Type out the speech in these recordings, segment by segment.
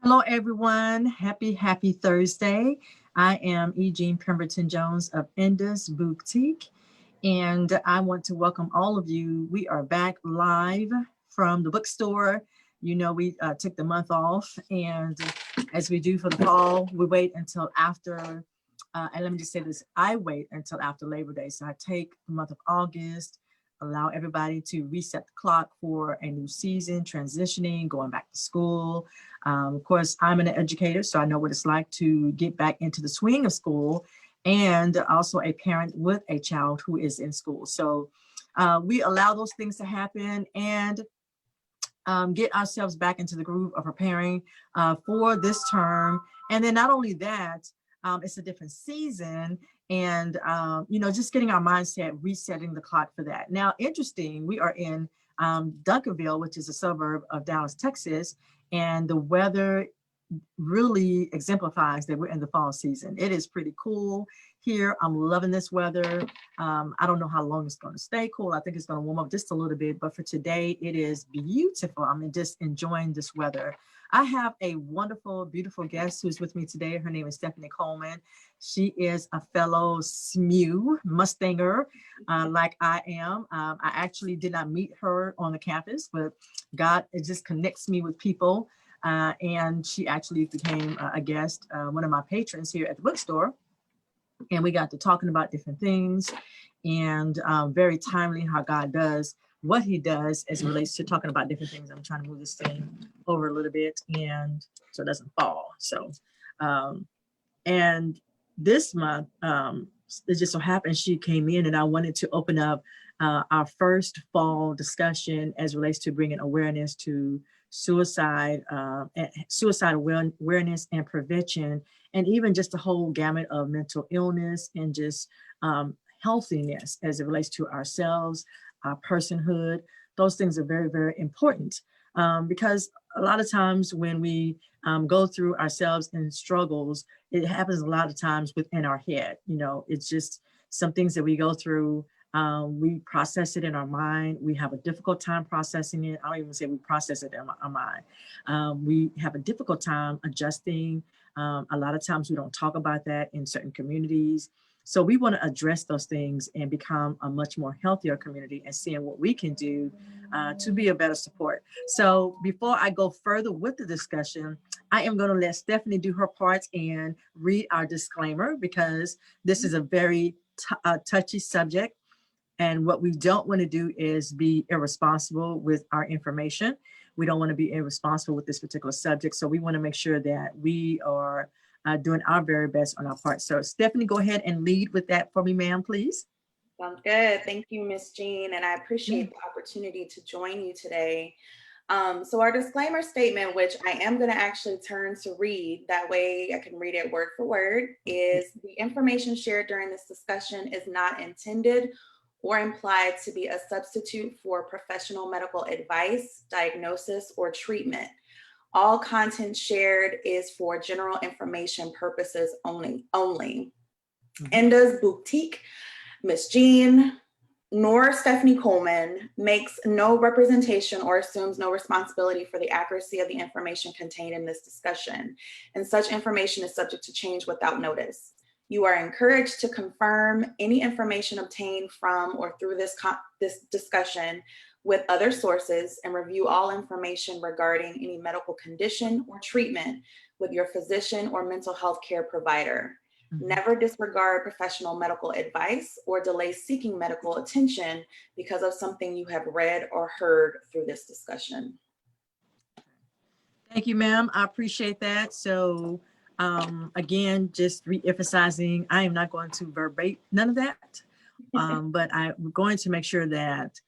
Hello, everyone. Happy Thursday. I am E. Jean Pemberton Jones of Enda's BOOKtique, and I want to welcome all of you. We are back live from the bookstore. You know, we took the month off, and as we do for the fall, we wait until after, and let me just say this, I wait until after Labor Day. So I take the month of August, allow everybody to reset the clock for a new season, transitioning, going back to school. Of course, I'm an educator, so I know what it's like to get back into the swing of school, and also a parent with a child who is in school. So we allow those things to happen and get ourselves back into the groove of preparing for this term. And then not only that, it's a different season, and you know, just getting our mindset, resetting the clock for that. Now, interesting, we are in Duncanville, which is a suburb of Dallas, Texas, and the weather really exemplifies that we're in the fall season. It is pretty cool here. I'm loving this weather. I don't know how long it's going to stay cool. I think it's going to warm up just a little bit, but for today, it is beautiful. I'm just enjoying this weather. I have a wonderful, beautiful guest who's with me today. Her name is Stephanie Coleman. She is a fellow SMU Mustanger, like I am. I actually did not meet her on the campus, but God, it just connects me with people. And she actually became a guest, one of my patrons here at the bookstore. And we got to talking about different things, and very timely how God does what he does as it relates to talking about different things. I'm trying to move this thing over a little bit and so it doesn't fall. So, and this month, it just so happened she came in, and I wanted to open up our first fall discussion as it relates to bringing awareness to suicide, suicide awareness and prevention, and even just the whole gamut of mental illness and just healthiness as it relates to ourselves, our personhood. Those things are very, very important, because a lot of times when we go through ourselves in struggles, it happens a lot of times within our head. You know, it's just some things that we go through. We process it in our mind. We have a difficult time processing it. I don't even say we process it in our mind. We have a difficult time adjusting. A lot of times we don't talk about that in certain communities. So we want to address those things and become a much more healthier community and seeing what we can do to be a better support. So before I go further with the discussion, I am going to let Stephanie do her part and read our disclaimer, because this is a very touchy subject. And what we don't want to do is be irresponsible with our information. We don't want to be irresponsible with this particular subject. So we want to make sure that we are doing our very best on our part. So Stephanie, go ahead and lead with that for me, ma'am, please. Sounds good. Thank you, Miss Jean. And I appreciate the opportunity to join you today. So our disclaimer statement, which I am going to actually turn to read, that way I can read it word for word, is the information shared during this discussion is not intended or implied to be a substitute for professional medical advice, diagnosis, or treatment. All content shared is for general information purposes only. Enda's BOOKtique, Miss Jean, nor Stephanie Coleman makes no representation or assumes no responsibility for the accuracy of the information contained in this discussion, and such information is subject to change without notice. You are encouraged to confirm any information obtained from or through this discussion with other sources, and review all information regarding any medical condition or treatment with your physician or mental health care provider. Never disregard professional medical advice or delay seeking medical attention because of something you have read or heard through this discussion. Thank you, ma'am. I appreciate that. So again, just re-emphasizing, I am not going to verbate none of that, but I'm going to make sure that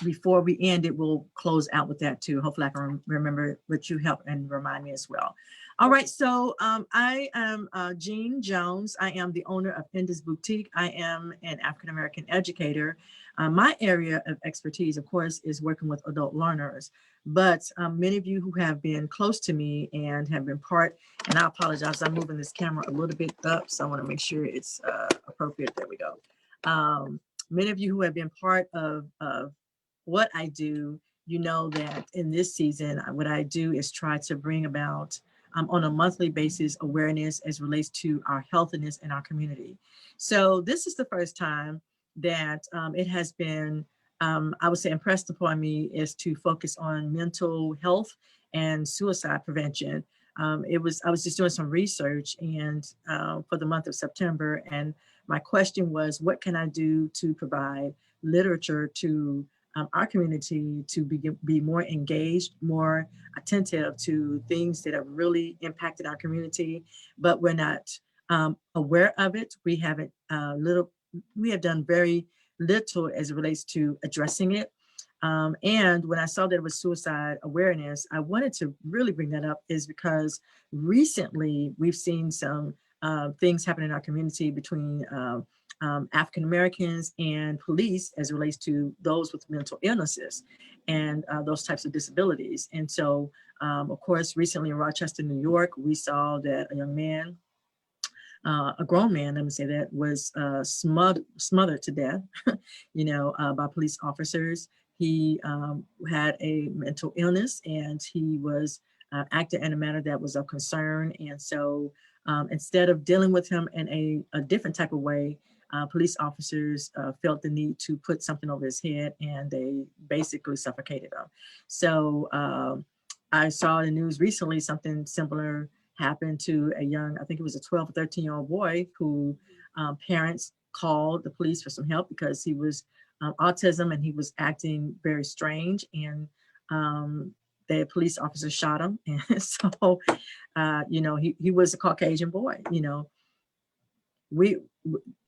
before we end it, we'll close out with that too. Hopefully I can remember what you help and remind me as well. All right, so I am Jean Jones. I am the owner of Enda's BOOKtique. I am an African-American educator. My area of expertise, of course, is working with adult learners, but many of you who have been close to me and have been part, and I apologize, I'm moving this camera a little bit up, so I want to make sure it's appropriate. There we go. Many of you who have been part of what I do you know that in this season, what I do is try to bring about on a monthly basis awareness as relates to our healthiness in our community. So this is the first time that it has been, I would say, impressed upon me is to focus on mental health and suicide prevention. I was just doing some research and for the month of September, and my question was, what can I do to provide literature to our community to be more engaged, more attentive to things that have really impacted our community, but we're not aware of it. We have done very little as it relates to addressing it. And when I saw that it was suicide awareness, I wanted to really bring that up is because recently we've seen some things happen in our community between African Americans and police as it relates to those with mental illnesses and those types of disabilities. And so, of course, recently in Rochester, New York, we saw that a young man, a grown man, let me say that, was smothered to death, by police officers. He had a mental illness and he was acting in a manner that was of concern. And so instead of dealing with him in a different type of way, police officers felt the need to put something over his head and they basically suffocated him. So I saw in the news recently something similar happened to a young, I think it was a 12 or 13-year-old boy who parents called the police for some help because he was autism and he was acting very strange. And the police officer shot him. And so, he was a Caucasian boy. We,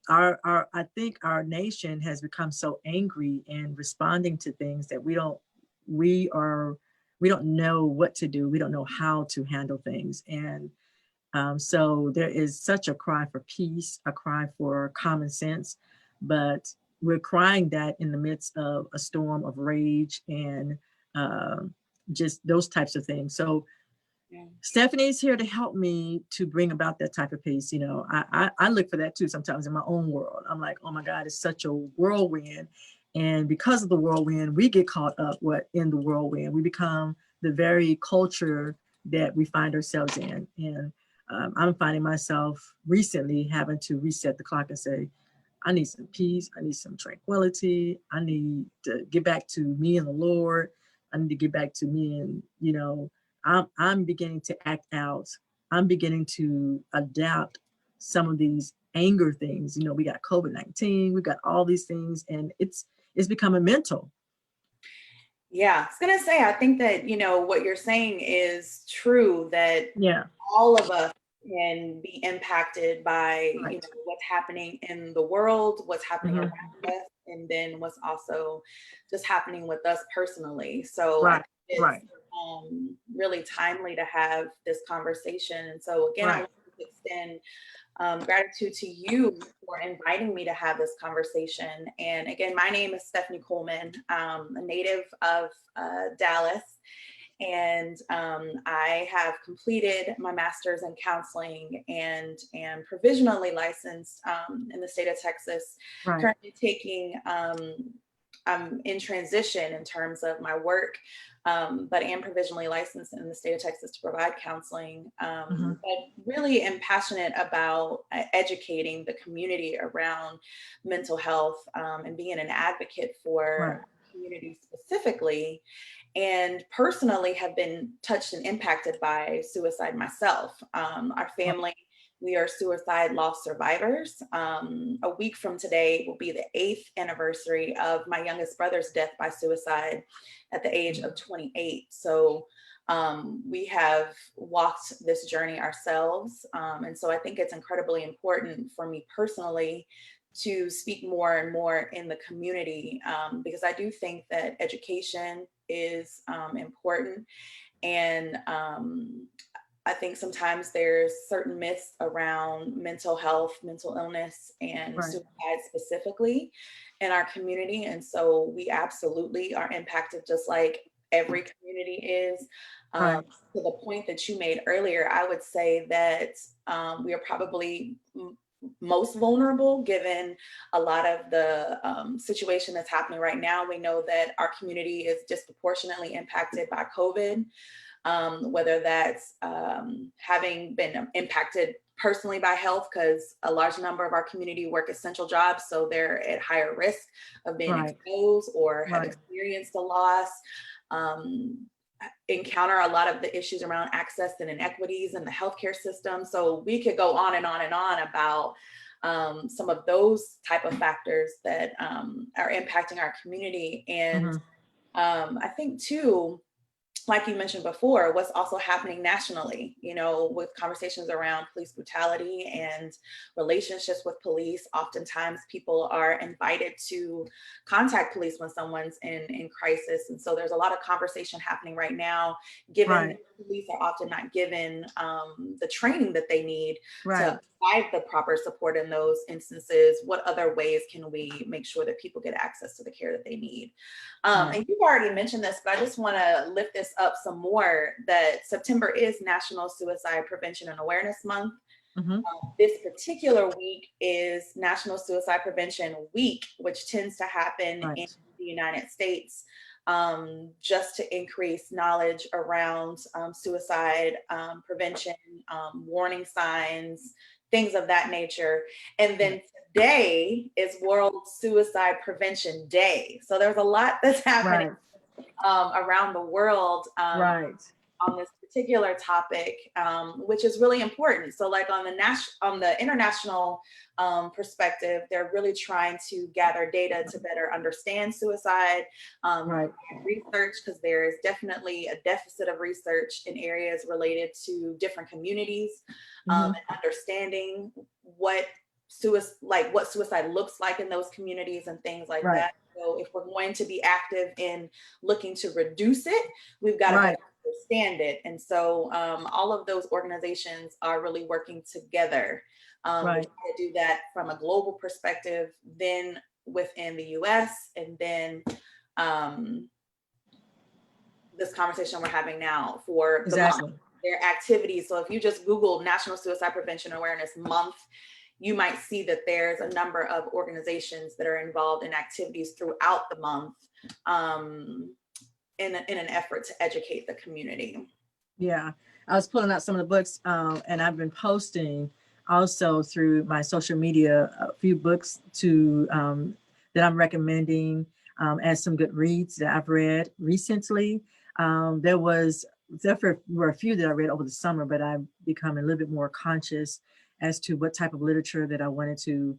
I think our nation has become so angry and responding to things that we are, we don't know what to do. We don't know how to handle things. And so there is such a cry for peace, a cry for common sense, but we're crying that in the midst of a storm of rage and just those types of things. So Yeah. Stephanie's here to help me to bring about that type of peace. I look for that too sometimes in my own world. I'm like, oh my God, it's such a whirlwind. And because of the whirlwind, we get caught up in the whirlwind. We become the very culture that we find ourselves in. And I'm finding myself recently having to reset the clock and say, I need some peace. I need some tranquility. I need to get back to me and the Lord. I need to get back to me and, I'm beginning to act out. I'm beginning to adapt some of these anger things. We got COVID-19, we got all these things, and it's becoming mental. Yeah, I was gonna say, I think that, what you're saying is true, that Yeah. all of us can be impacted by, Right. what's happening in the world, what's happening Hmm. around us, and then what's also just happening with us personally. So I Right. think it's Right. really timely to have this conversation. And so again, I Right. want to extend gratitude to you for inviting me to have this conversation. And again, my name is Stephanie Coleman, a native of Dallas, and I have completed my master's in counseling and am provisionally licensed in the state of Texas, Right. currently taking I'm in transition in terms of my work, but am provisionally licensed in the state of Texas to provide counseling. Hmm. But really am passionate about educating the community around mental health and being an advocate Right. for community specifically, and personally have been touched and impacted by suicide myself. Our Right. family, we are suicide loss survivors. A week from today will be the 8th anniversary of my youngest brother's death by suicide at the age of 28. So we have walked this journey ourselves. And so I think it's incredibly important for me personally to speak more and more in the community, because I do think that education is important. And I think sometimes there's certain myths around mental health, mental illness, and Right. suicide specifically in our community. And so we absolutely are impacted just like every community is. Right. To the point that you made earlier, I would say that we are probably most vulnerable given a lot of the situation that's happening right now. We know that our community is disproportionately impacted by COVID, whether that's having been impacted personally by health, because a large number of our community work essential jobs, so they're at higher risk of being Right. exposed or have Right. experienced a loss. Encounter a lot of the issues around access and inequities in the healthcare system. So we could go on and on and on about some of those type of factors that are impacting our community. And I think too, like you mentioned before, what's also happening nationally, you know, with conversations around police brutality and relationships with police. Oftentimes people are invited to contact police when someone's in crisis. And so there's a lot of conversation happening right now, given Right. that police are often not given the training that they need Right. to provide the proper support in those instances. What other ways can we make sure that people get access to the care that they need? Right. And you've already mentioned this, but I just want to lift this up some more, that September is National Suicide Prevention and Awareness Month. This particular week is National Suicide Prevention Week, which tends to happen Right. in the United States, just to increase knowledge around suicide prevention, warning signs, things of that nature. And then today is World Suicide Prevention Day. So there's a lot that's happening Right. around the world Right. on this particular topic, which is really important. So like on the international perspective, they're really trying to gather data to better understand suicide, Right. research, because there is definitely a deficit of research in areas related to different communities, and understanding what suicide looks like in those communities and things like Right. that. So if we're going to be active in looking to reduce it, we've got to Right. better understand it. And so all of those organizations are really working together Right. to do that from a global perspective, then within the US, and then this conversation we're having now for the month, Exactly. their activities. So if you just Google National Suicide Prevention Awareness Month, you might see that there's a number of organizations that are involved in activities throughout the month, in an effort to educate the community. Yeah. I was pulling out some of the books, and I've been posting also through my social media a few books that I'm recommending as some good reads that I've read recently. There were a few that I read over the summer, but I've become a little bit more conscious as to what type of literature that I wanted to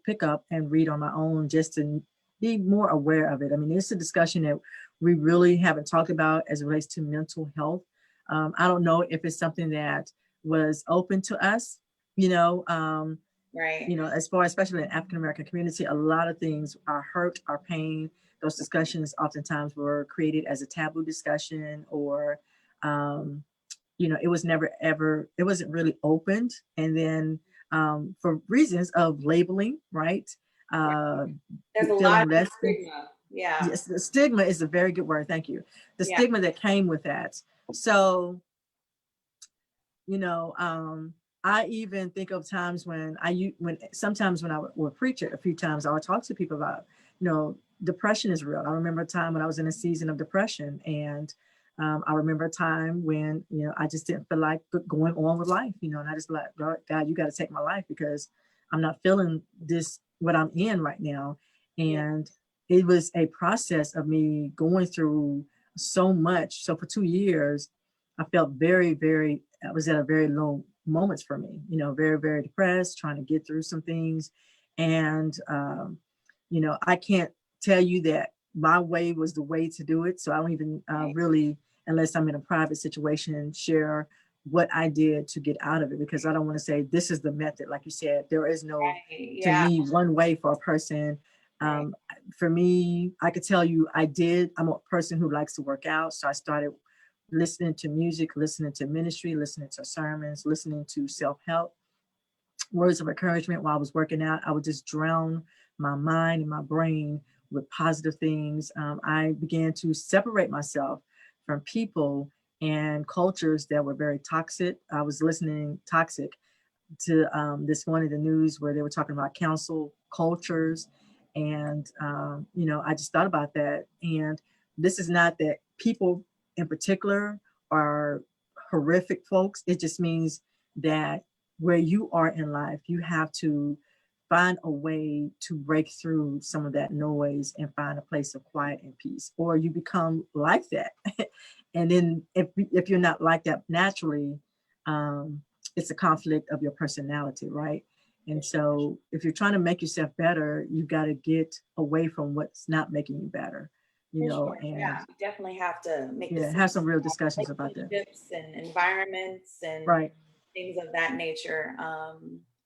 pick up and read on my own, just to be more aware of it. I mean, it's a discussion that we really haven't talked about as it relates to mental health. I don't know if it's something that was open to us, Right. as far, especially in the African American community, a lot of things, our hurt, our pain, those discussions oftentimes were created as a taboo discussion, or it was never ever, it wasn't really opened. And then for reasons of labeling, right? There's a lot Feeling of less than, stigma. Yeah. yes, the stigma is a very good word. Thank you. The Yeah. stigma that came with that. So, you know, I even think of times when sometimes when I would preach it a few times, I would talk to people about, depression is real. I remember a time when I was in a season of depression, and I remember a time when, I just didn't feel like going on with life, and I just like, God, you got to take my life because I'm not feeling this, what I'm in right now. Yeah. And it was a process of me going through so much. So for 2 years, I felt very, very, I was at a very low moments for me, very, very depressed, trying to get through some things. And, I can't tell you that my way was the way to do it. So I don't even really, unless I'm in a private situation, share what I did to get out of it, because I don't want to say this is the method. Like you said, there is no, Right. to Yeah. me, one way for a person. Right. For me, I could tell you I'm a person who likes to work out. So I started listening to music, listening to ministry, listening to sermons, listening to self-help, words of encouragement while I was working out. I would just drown my mind and my brain with positive things. I began to separate myself from people and cultures that were very toxic. I was listening toxic to this one in the news where they were talking about council cultures. And, I just thought about that. And this is not that people in particular are horrific folks. It just means that where you are in life, you have to find a way to break through some of that noise and find a place of quiet and peace, or you become like that. And then if you're not like that naturally, um, it's a conflict of your personality, right? And so if you're trying to make yourself better, you got to get away from what's not making you better, For sure. and Yeah, you definitely have to make yeah, decisions have some real about discussions about that. relationships and environments and Right. things of that nature,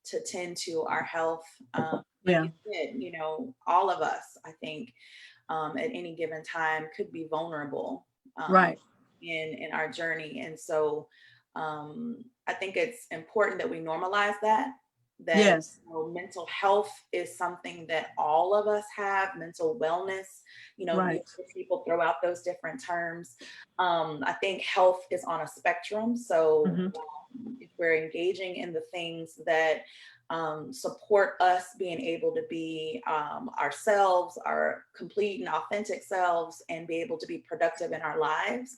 to tend to our health. Like Yeah. you said, all of us, I think, at any given time could be vulnerable, Right. in our journey. And so I think it's important that we normalize that Yes. mental health is something that all of us have, mental wellness. You Right. hear people throw out those different terms. I think health is on a spectrum. So Hmm. if we're engaging in the things that support us being able to be ourselves, our complete and authentic selves, and be able to be productive in our lives,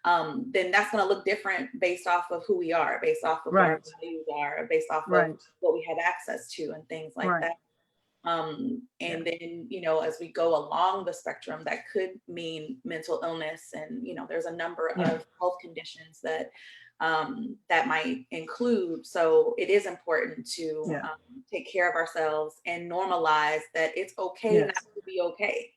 then that's going to look different based off of who we are, based off of what our Right. values are, based off of Right. what we have access to, and things like Right. that. Yeah. And then, as we go along the spectrum, that could mean mental illness. And, there's a number Yeah. of health conditions that might include. So it is important to Yeah. take care of ourselves and normalize that it's okay not Yes. to be okay.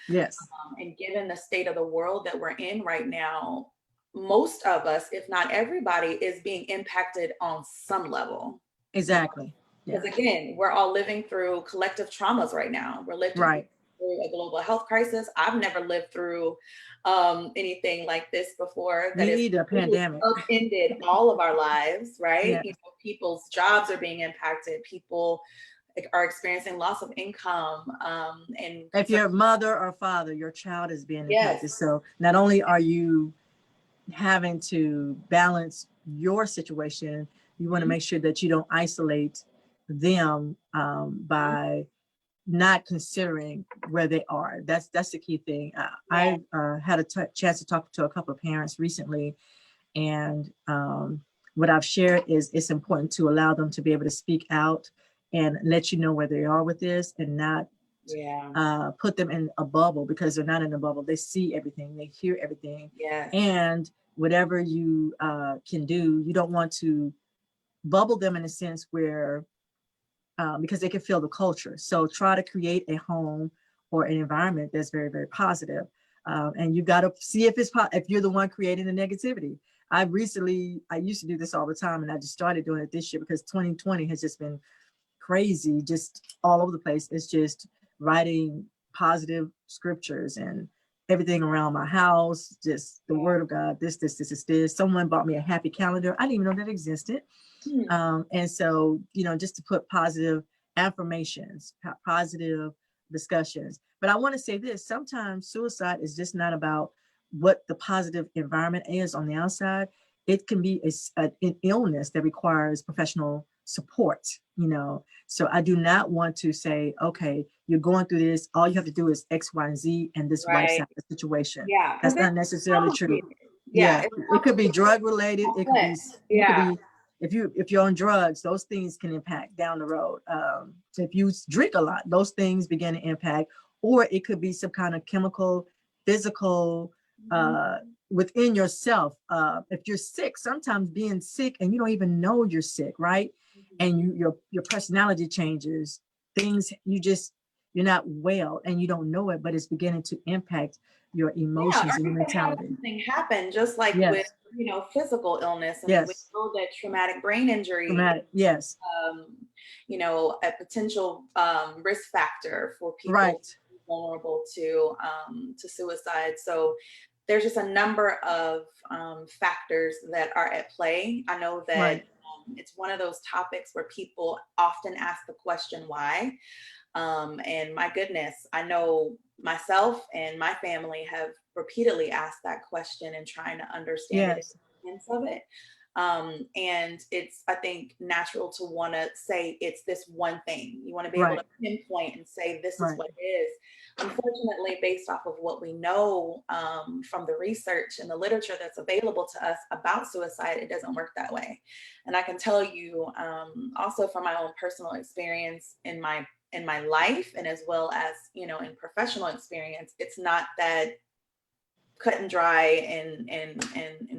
Yes. And given the state of the world that we're in right now, most of us, if not everybody, is being impacted on some level. Exactly. Because Yeah. again, we're all living through collective traumas right now. We're living Right. through a global health crisis. I've never lived through anything like this before that Me has either. really Pandemic. upended all of our lives, right? Yeah. People's jobs are being impacted. People are experiencing loss of income, and If concern. you're a mother or father, your child is being Yes, impacted. So not only are you having to balance your situation, you want to mhm, make sure that you don't isolate them mhm, by not considering where they are. That's the key thing. yeah, I had a chance to talk to a couple of parents recently, and what I've shared is it's important to allow them to be able to speak out and let you know where they are with this, and not yeah, put them in a bubble, because they're not in a bubble. They see everything, they hear everything, yes, and whatever you can do, you don't want to bubble them in a sense where because they can feel the culture. So try to create a home or an environment that's very, very positive. And you got to see if if you're the one creating the negativity. I used to do this all the time, and I just started doing it this year because 2020 has just been crazy, just all over the place. It's just writing positive scriptures and everything around my house, just the word of God, this. Someone bought me a happy calendar. I didn't even know that existed. hmm, And so, just to put positive affirmations, positive discussions. But I want to say this, sometimes suicide is just not about what the positive environment is on the outside. It can be an illness that requires professional support, So I do not want to say, okay, you're going through this, all you have to do is X, Y, and Z, and this wipes right, out the situation. yeah, because That's it's not necessarily true. complicated. Yeah, Yeah, it's it could be complicated, drug related. It could be, complex. you could Yeah, be, if you're on drugs, those things can impact down the road. If you drink a lot, those things begin to impact, or it could be some kind of chemical, physical, mhm, uh, within yourself. If you're sick, sometimes being sick and you don't even know you're sick, right? And mhm. your personality changes. Things you're not well and you don't know it, but it's beginning to impact your Yeah, emotions or and your you could have mentality. something happen just like with, Yes, physical illness. I mean, we yes, know that traumatic brain injury is, dramatic. Yes, um, a potential risk factor for people right, vulnerable to suicide. So there's just a number of factors that are at play. I know that right. it's one of those topics where people often ask the question why. And my goodness, I know myself and my family have repeatedly asked that question and trying to understand it Yes, and sense of it. And it's, I think, natural to want to say it's this one thing. You want to be able Right. to pinpoint and say, this is Right. what it is. Unfortunately, based off of what we know from the research and the literature that's available to us about suicide, it doesn't work that way. And I can tell you also from my own personal experience in my life, and as well as, you know, in professional experience, it's not that cut and dry and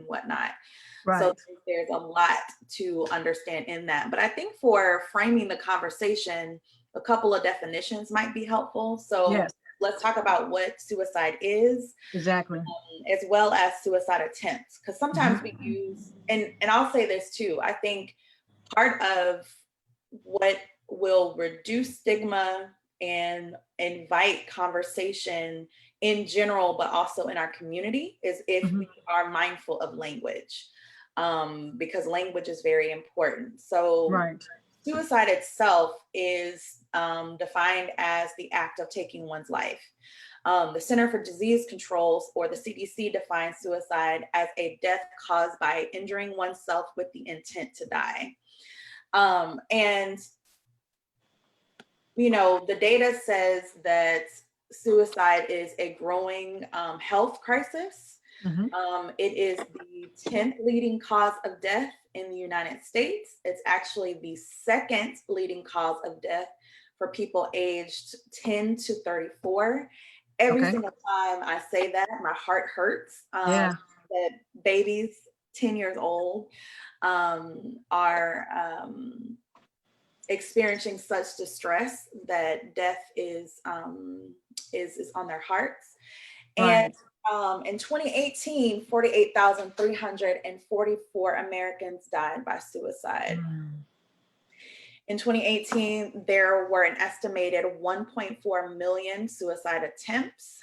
whatnot. So Right. there's a lot to understand in that. But I think for framing the conversation, a couple of definitions might be helpful. So Yes, let's talk about what suicide is, exactly. as well as suicide attempts. Because sometimes we Mhm. use, and I'll say this too, I think part of what will reduce stigma and invite conversation in general, but also in our community, is if Mhm. we are mindful of language, because language is very important. So Right. suicide itself is defined as the act of taking one's life. The Center for Disease Controls, or the CDC, defines suicide as a death caused by injuring oneself with the intent to die. And, you know, the data says that suicide is a growing health crisis. Mhm. It is the 10th leading cause of death in the United States. It's actually the second leading cause of death for people aged 10 to 34. Every Okay. single time I say that, my heart hurts Yeah. that babies 10 years old are experiencing such distress that death is on their hearts. And Right. in 2018, 48,344 Americans died by suicide. Mm. In 2018, there were an estimated 1.4 million suicide attempts.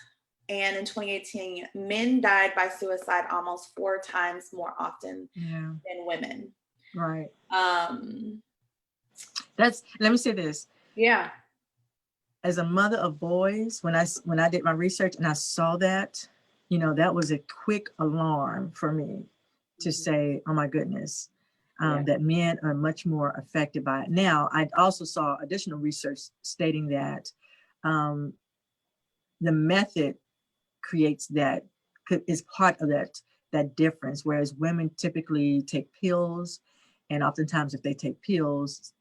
And in 2018, men died by suicide almost 4 times more often Yeah. than women. Right. Um, Let me say this. yeah. As a mother of boys, when I did my research and I saw that, that was a quick alarm for me to Mhm. say, oh my goodness, Yeah. that men are much more affected by it. Now, I also saw additional research stating that um, the method creates is part of that difference, whereas women typically take pills, and oftentimes if they take pills,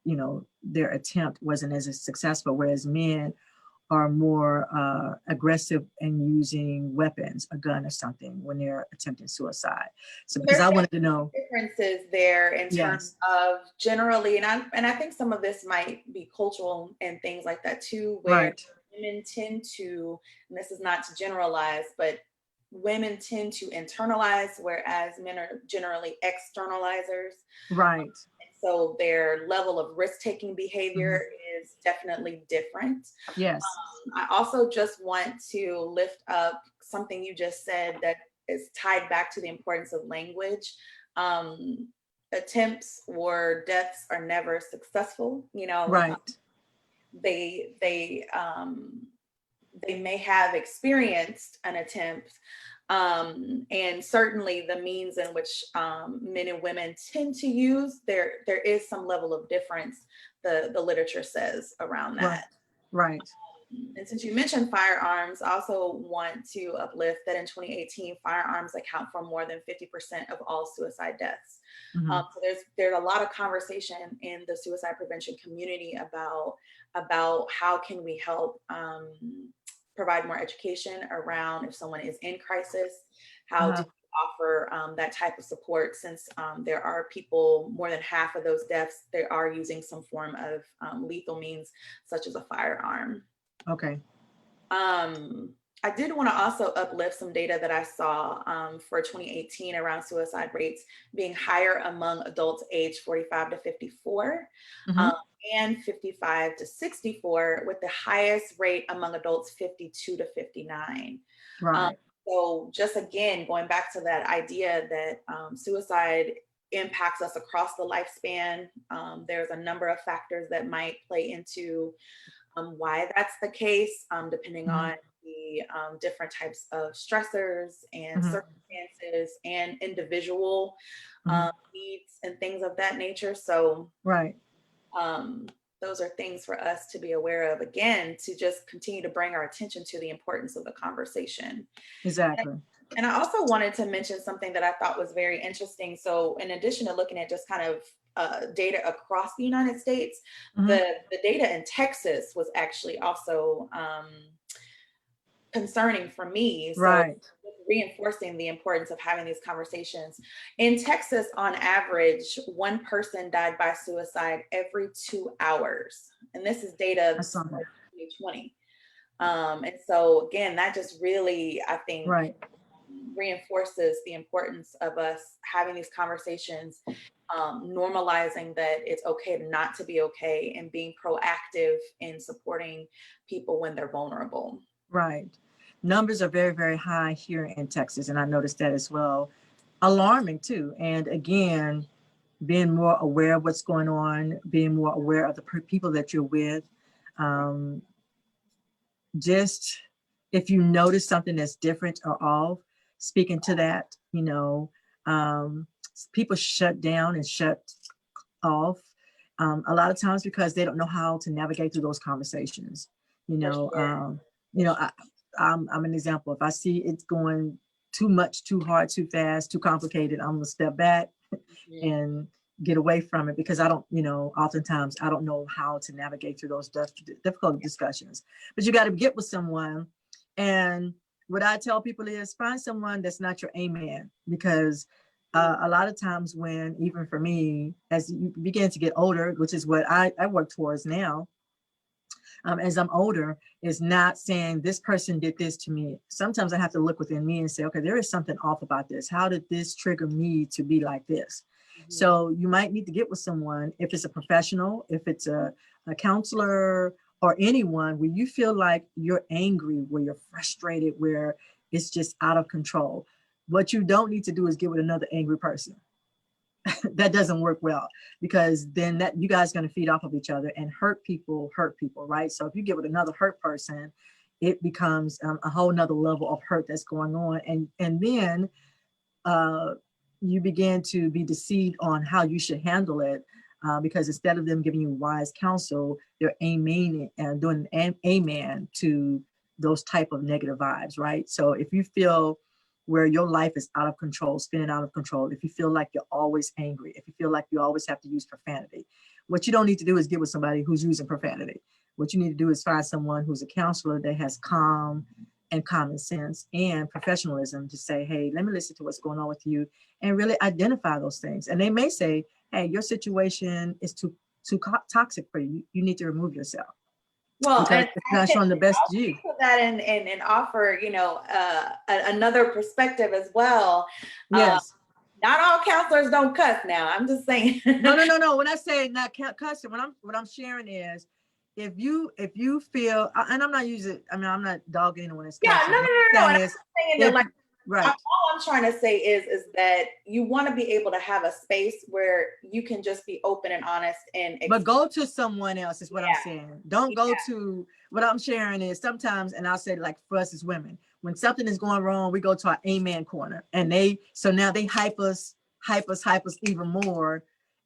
their attempt wasn't as successful, whereas men are more aggressive in using weapons, a gun or something, when they're attempting suicide. So because There's I wanted to definitely know. differences there in terms Yes. of generally, and I think some of this might be cultural and things like that too, where Right. women tend to, and this is not to generalize, but women tend to internalize, whereas men are generally externalizers. Right. So their level of risk-taking behavior Mhm. is definitely different. Yes. I also just want to lift up something you just said that is tied back to the importance of language. Um, Attempts or deaths are never successful. Right. They may have experienced an attempt, and certainly the means in which men and women tend to use, there is some level of difference, the literature says, around Right. that. Right. And since you mentioned firearms, I also want to uplift that in 2018, firearms account for more than 50% of all suicide deaths. Mhm. So there's a lot of conversation in the suicide prevention community about how can we help provide more education around if someone is in crisis, how do Uh-huh. we offer that type of support, since there are people, more than half of those deaths, they are using some form of lethal means, such as a firearm. Okay. Um, I did want to also uplift some data that I saw for 2018 around suicide rates being higher among adults aged 45 to 54, um, Mhm. and 55 to 64, with the highest rate among adults 52 to 59. Um, Right. so just again, going back to that idea that suicide impacts us across the lifespan, there's a number of factors that might play into why that's the case, depending Mhm. on the different types of stressors and Mhm. circumstances and individual needs and things of that nature. So Right. those are things for us to be aware of, again, to just continue to bring our attention to the importance of the conversation. Exactly. And I also wanted to mention something that I thought was very interesting. So, in addition to looking at just kind of data across the United States, the data in Texas was actually also concerning for me. So, Right. reinforcing the importance of having these conversations. In Texas, on average, one person died by suicide every 2 hours. And this is I data saw for that. 2020. And so, again, that just really, I think, Right. reinforces the importance of us having these conversations, normalizing that it's okay not to be okay, and being proactive in supporting people when they're vulnerable. Right. Numbers are very, very high here in Texas, and I noticed that as well. Alarming too. And again, being more aware of what's going on, being more aware of the people that you're with. Um, just if you notice something that's different or off, speaking to that, um, people shut down and shut off a lot of times because they don't know how to navigate through those conversations. You For know, sure. you know, I, I'm an example. If I see it's going too much, too hard, too fast, too complicated, I'm gonna step back Mhm. and get away from it because I don't, oftentimes I don't know how to navigate through those difficult discussions. But you got to get with someone. And what I tell people is find someone that's not your amen, because a lot of times when, even for me, as you begin to get older, which is what I work towards now, as I'm older, is not saying this person did this to me. Sometimes I have to look within me and say, okay, there is something off about this. How did this trigger me to be like this? Mhm. So you might need to get with someone, if it's a professional, if it's a counselor, or anyone where you feel like you're angry, where you're frustrated, where it's just out of control. What you don't need to do is get with another angry person. That doesn't work well, because then that you guys are going to feed off of each other, and hurt people, right? So if you get with another hurt person, it becomes a whole nother level of hurt that's going on, and then uh, you begin to be deceived on how you should handle it, because instead of them giving you wise counsel, they're amen and doing an amen to those type of negative vibes, right? So if you feel where your life is out of control, spinning out of control, if you feel like you're always angry, if you feel like you always have to use profanity, what you don't need to do is get with somebody who's using profanity. What you need to do is find someone who's a counselor that has calm and common sense and professionalism to say, hey, let me listen to what's going on with you, and really identify those things. And they may say, hey, your situation is too toxic for you. You need to remove yourself Well, because and it's I not can, showing the best I'll you. speak to that and offer, another perspective as well. Uh, Yes. Not all counselors don't cuss now. I'm just saying. No. When I say not cussing, what I'm sharing is, if you feel, and I'm not using, I mean, I'm not dogging anyone that's Yeah, cussing. What I'm no. saying And is, I'm saying that, if like, right, all I'm trying to say is that you want to be able to have a space where you can just be open and honest and but go to someone else is what I'm yeah, saying. Don't go to, what I'm sharing is, sometimes, and I'll say, like, for us as women, when something is going wrong, we go to our amen corner, and so now they hype us even more,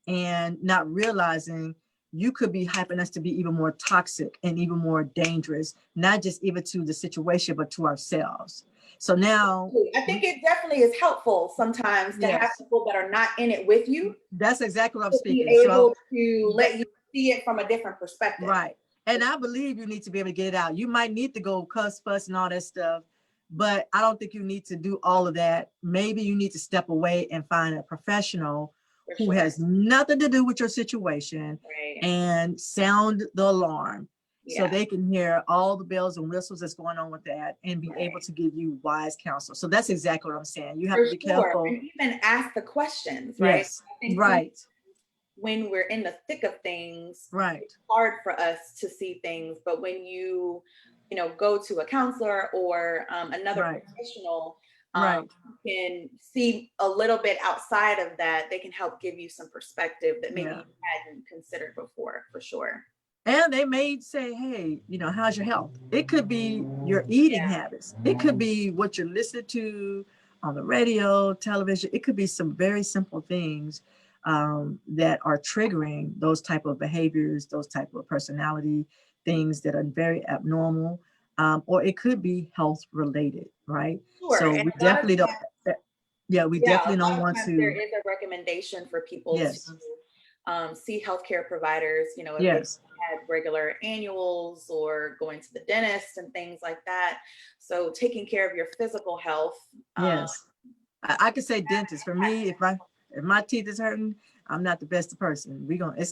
and not realizing you could be hyping us to be even more toxic and even more dangerous, not just even to the situation, but to ourselves. So now, I think it definitely is helpful sometimes to have yes, people that are not in it with you that's exactly what I'm to be speaking. So able to that, let you see it from a different perspective. right. And I believe you need to be able to get it out. You might need to go cuss, fuss, and all that stuff, but I don't think you need to do all of that. Maybe you need to step away and find a professional For who sure. has nothing to do with your situation, Right. and sound the alarm so Yeah. they can hear all the bells and whistles that's going on with that, and be able Right. to give you wise counsel. So that's exactly what I'm saying. You have For to be sure. careful. And even ask the questions, right? Yes. I think Right. when we're in the thick of things, Right. it's hard for us to see things. But when go to a counselor or another Right. professional, Right. can see a little bit outside of that, they can help give you some perspective that maybe Yeah. you hadn't considered before, for sure. And they may say, hey, how's your health? It could be your eating Yeah. habits. It could be what you're listening to on the radio, television. It could be some very simple things that are triggering those type of behaviors, those type of personality things that are very abnormal, or it could be health related, right? Sure. So And we a lot of definitely don't. times, Yeah, we yeah, definitely a lot don't of want times there to. is a recommendation for people to Yes, see healthcare providers, you know, if they yes, had regular annuals or going to the dentist and things like that. So taking care of your physical health. yes. I could say dentist. For me, if my teeth is hurting, I'm not the best person. It's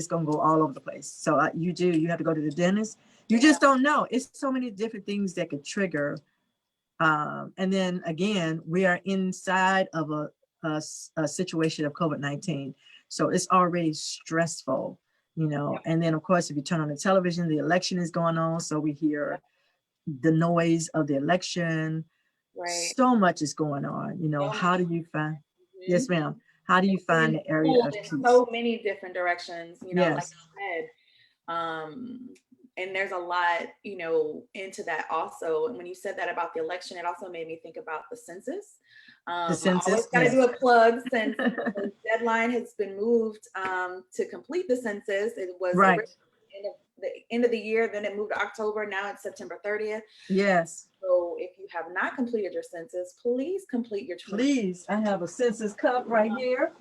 gonna go all over the place. So you have to go to the dentist. You Yeah, just don't know. It's so many different things that could trigger. And then again, we are inside of a situation of COVID-19, so it's already stressful, you know. And then of course, if you turn on the television, the election is going on, so we hear the noise of the election. right. So much is going on, you know. So How much. do you find, Mhm. yes ma'am, how do you It's being find the area pulled of in peace? so many different directions, you know, like Yes, you said. And there's a lot, you know, into that also. And when you said that about the election, it also made me think about the census. the I always census, got to yes, do a plug since the deadline has been moved to complete the census. It was right, originally the end of the year, then it moved to October. Now it's September 30th. yes. So if you have not completed your census, please complete your 20. Please, I have a census cup right here.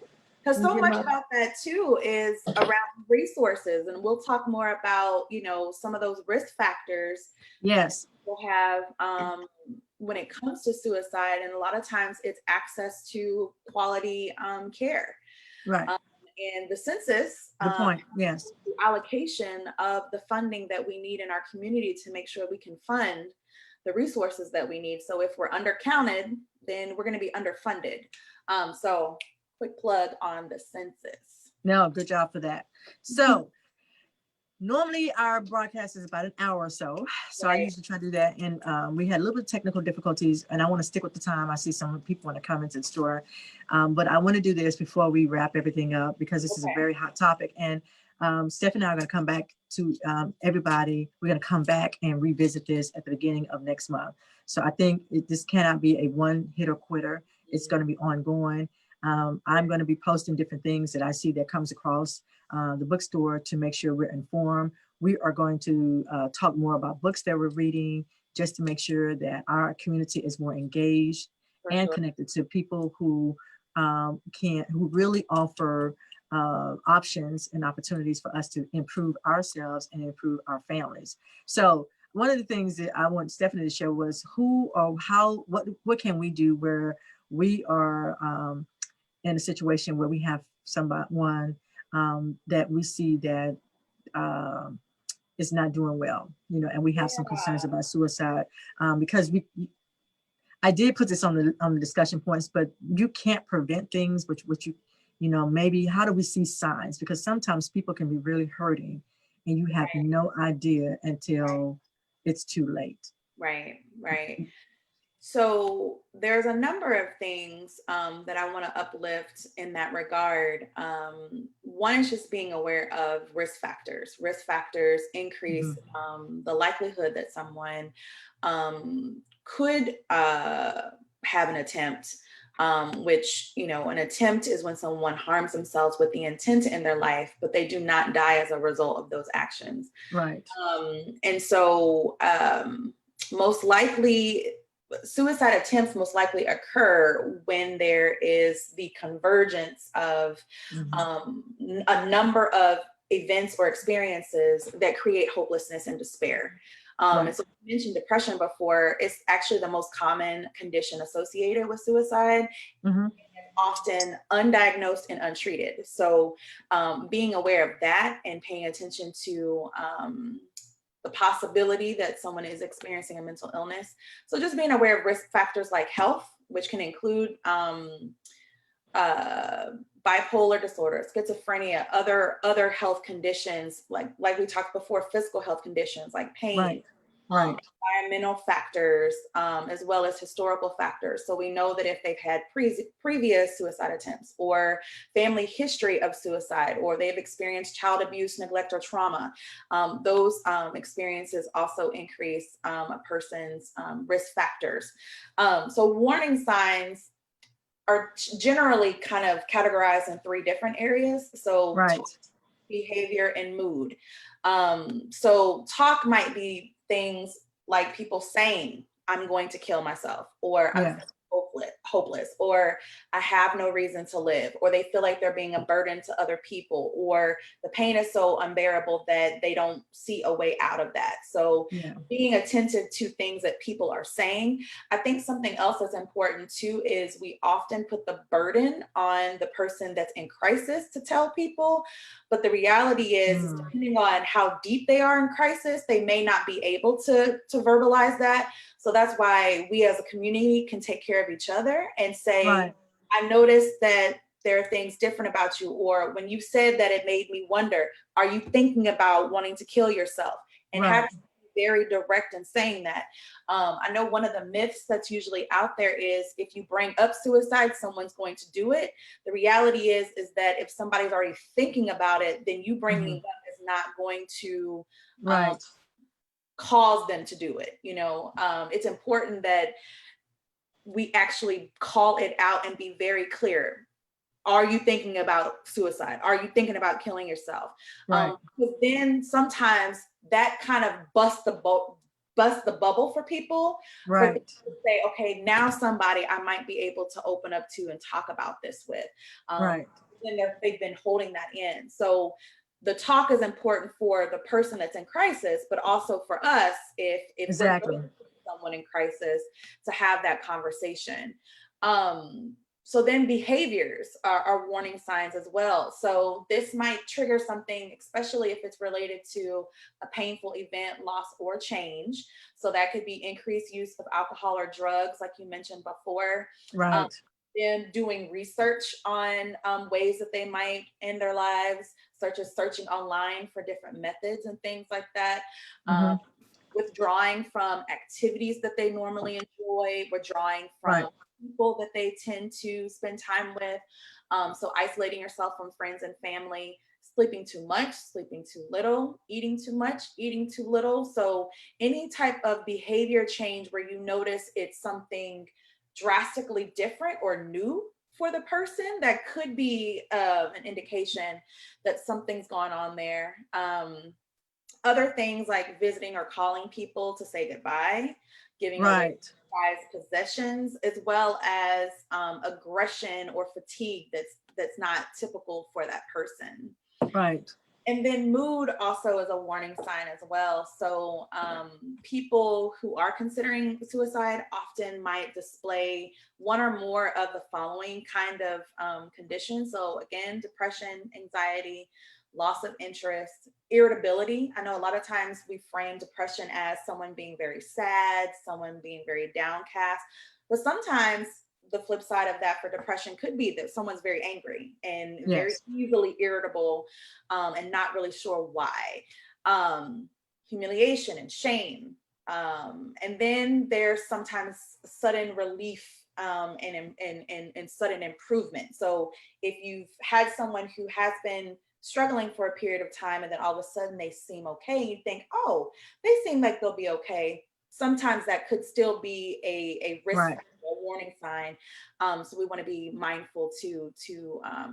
Because Let me so get much my, about that too is around resources, and we'll talk more about, you know, some of those risk factors that yes, people have when it comes to suicide, and a lot of times it's access to quality care. right, Um, and the census good point, yes, the allocation of the funding that we need in our community to make sure we can fund the resources that we need. So if we're undercounted, then we're going to be underfunded. So quick plug on the census. no, good job for that. So normally our broadcast is about an hour or so. So I Right. usually try to do that. And we had a little bit of technical difficulties, and I want to stick with the time. I see some people in the comments and store. But I want to do this before we wrap everything up, because this is a Okay. very hot topic. And Steph and I are going to come back to everybody. We're going to come back and revisit this at the beginning of next month. So I think this cannot be a one hit or quitter. It's going to be ongoing. I'm going to be posting different things that I see that comes across the bookstore to make sure we're informed. We are going to talk more about books that we're reading, just to make sure that our community is more engaged For and sure. connected to people who who really offer options and opportunities for us to improve ourselves and improve our families. So one of the things that I want Stephanie to share was who or how, what can we do where we are in a situation where we have someone that we see that um, is not doing well, you know, and we have some concerns Yeah. about suicide, because I did put this on the discussion points, but you can't prevent things, which you know, maybe how do we see signs? Because sometimes people can be really hurting, and you have no idea until it's too late. Right. Right. So there's a number of things that I want to uplift in that regard. One is just being aware of risk factors. Risk factors increase Mhm. the likelihood that someone could have an attempt. Which, you know, an attempt is when someone harms themselves with the intent in their life, but they do not die as a result of those actions. Right. And so, most likely, suicide attempts most likely occur when there is the convergence of Mhm. um, a number of events or experiences that create hopelessness and despair. And Right. so you mentioned depression before. It's actually the most common condition associated with suicide, Mhm. often undiagnosed and untreated. So being aware of that and paying attention to the possibility that someone is experiencing a mental illness. So just being aware of risk factors like health, which can include uh, bipolar disorder, schizophrenia, other health conditions, like we talked before, physical health conditions like pain, Right. Right. environmental factors, as well as historical factors. So we know that if they've had previous suicide attempts or family history of suicide, or they've experienced child abuse, neglect, or trauma, those experiences also increase a person's risk factors. So warning signs are generally kind of categorized in three different areas. So Right. talk, behavior, and mood. So talk might be things like people saying, I'm going to kill myself, or I'm Yeah. hopeless, or I have no reason to live, or they feel like they're being a burden to other people, or the pain is so unbearable that they don't see a way out of that. So Yeah. being attentive to things that people are saying. I think something else that's important too is we often put the burden on the person that's in crisis to tell people, but the reality is depending on how deep they are in crisis, they may not be able to verbalize that. So that's why we as a community can take care of each other and say, Right. I noticed that there are things different about you, or when you said that, it made me wonder, are you thinking about wanting to kill yourself? And Right. have to be very direct in saying that. I know one of the myths that's usually out there is if you bring up suicide, someone's going to do it. The reality is that if somebody's already thinking about it, then you bringing it up is not going to Right. cause them to do it. It's important that we actually call it out and be very clear. Are you thinking about suicide? Are you thinking about killing yourself? Right. Because then sometimes that kind of busts the bubble for people, for them Right. to say, okay, now somebody I might be able to open up to and talk about this with. Right. Then they've been holding that in. So the talk is important for the person that's in crisis, but also for us, if we're Exactly. someone in crisis, to have that conversation. So then behaviors are warning signs as well. So this might trigger something, especially if it's related to a painful event, loss, or change. So that could be increased use of alcohol or drugs, like you mentioned before. Right. Then doing research on ways that they might end their lives, such as searching online for different methods and things like that. Withdrawing from activities that they normally enjoy, withdrawing Right. from people that they tend to spend time with. So isolating yourself from friends and family, sleeping too much, sleeping too little, eating too much, eating too little. So any type of behavior change where you notice it's something drastically different or new for the person, that could be an indication that something's gone on there. Other things like visiting or calling people to say goodbye, giving away Right. prized possessions, as well as aggression or fatigue that's not typical for that person. Right. And then mood also is a warning sign as well. So people who are considering suicide often might display one or more of the following kind of conditions. So again, depression, anxiety, loss of interest, irritability. I know a lot of times we frame depression as someone being very sad, someone being very downcast, but sometimes the flip side of that for depression could be that someone's very angry and very Yes. easily irritable, and not really sure why. Humiliation and shame. And then there's sometimes sudden relief, and sudden improvement. So if you've had someone who has been struggling for a period of time and then all of a sudden they seem okay, you think, oh, they seem like they'll be okay. Sometimes that could still be a risk Right. factor, a warning sign. So we want to be mindful to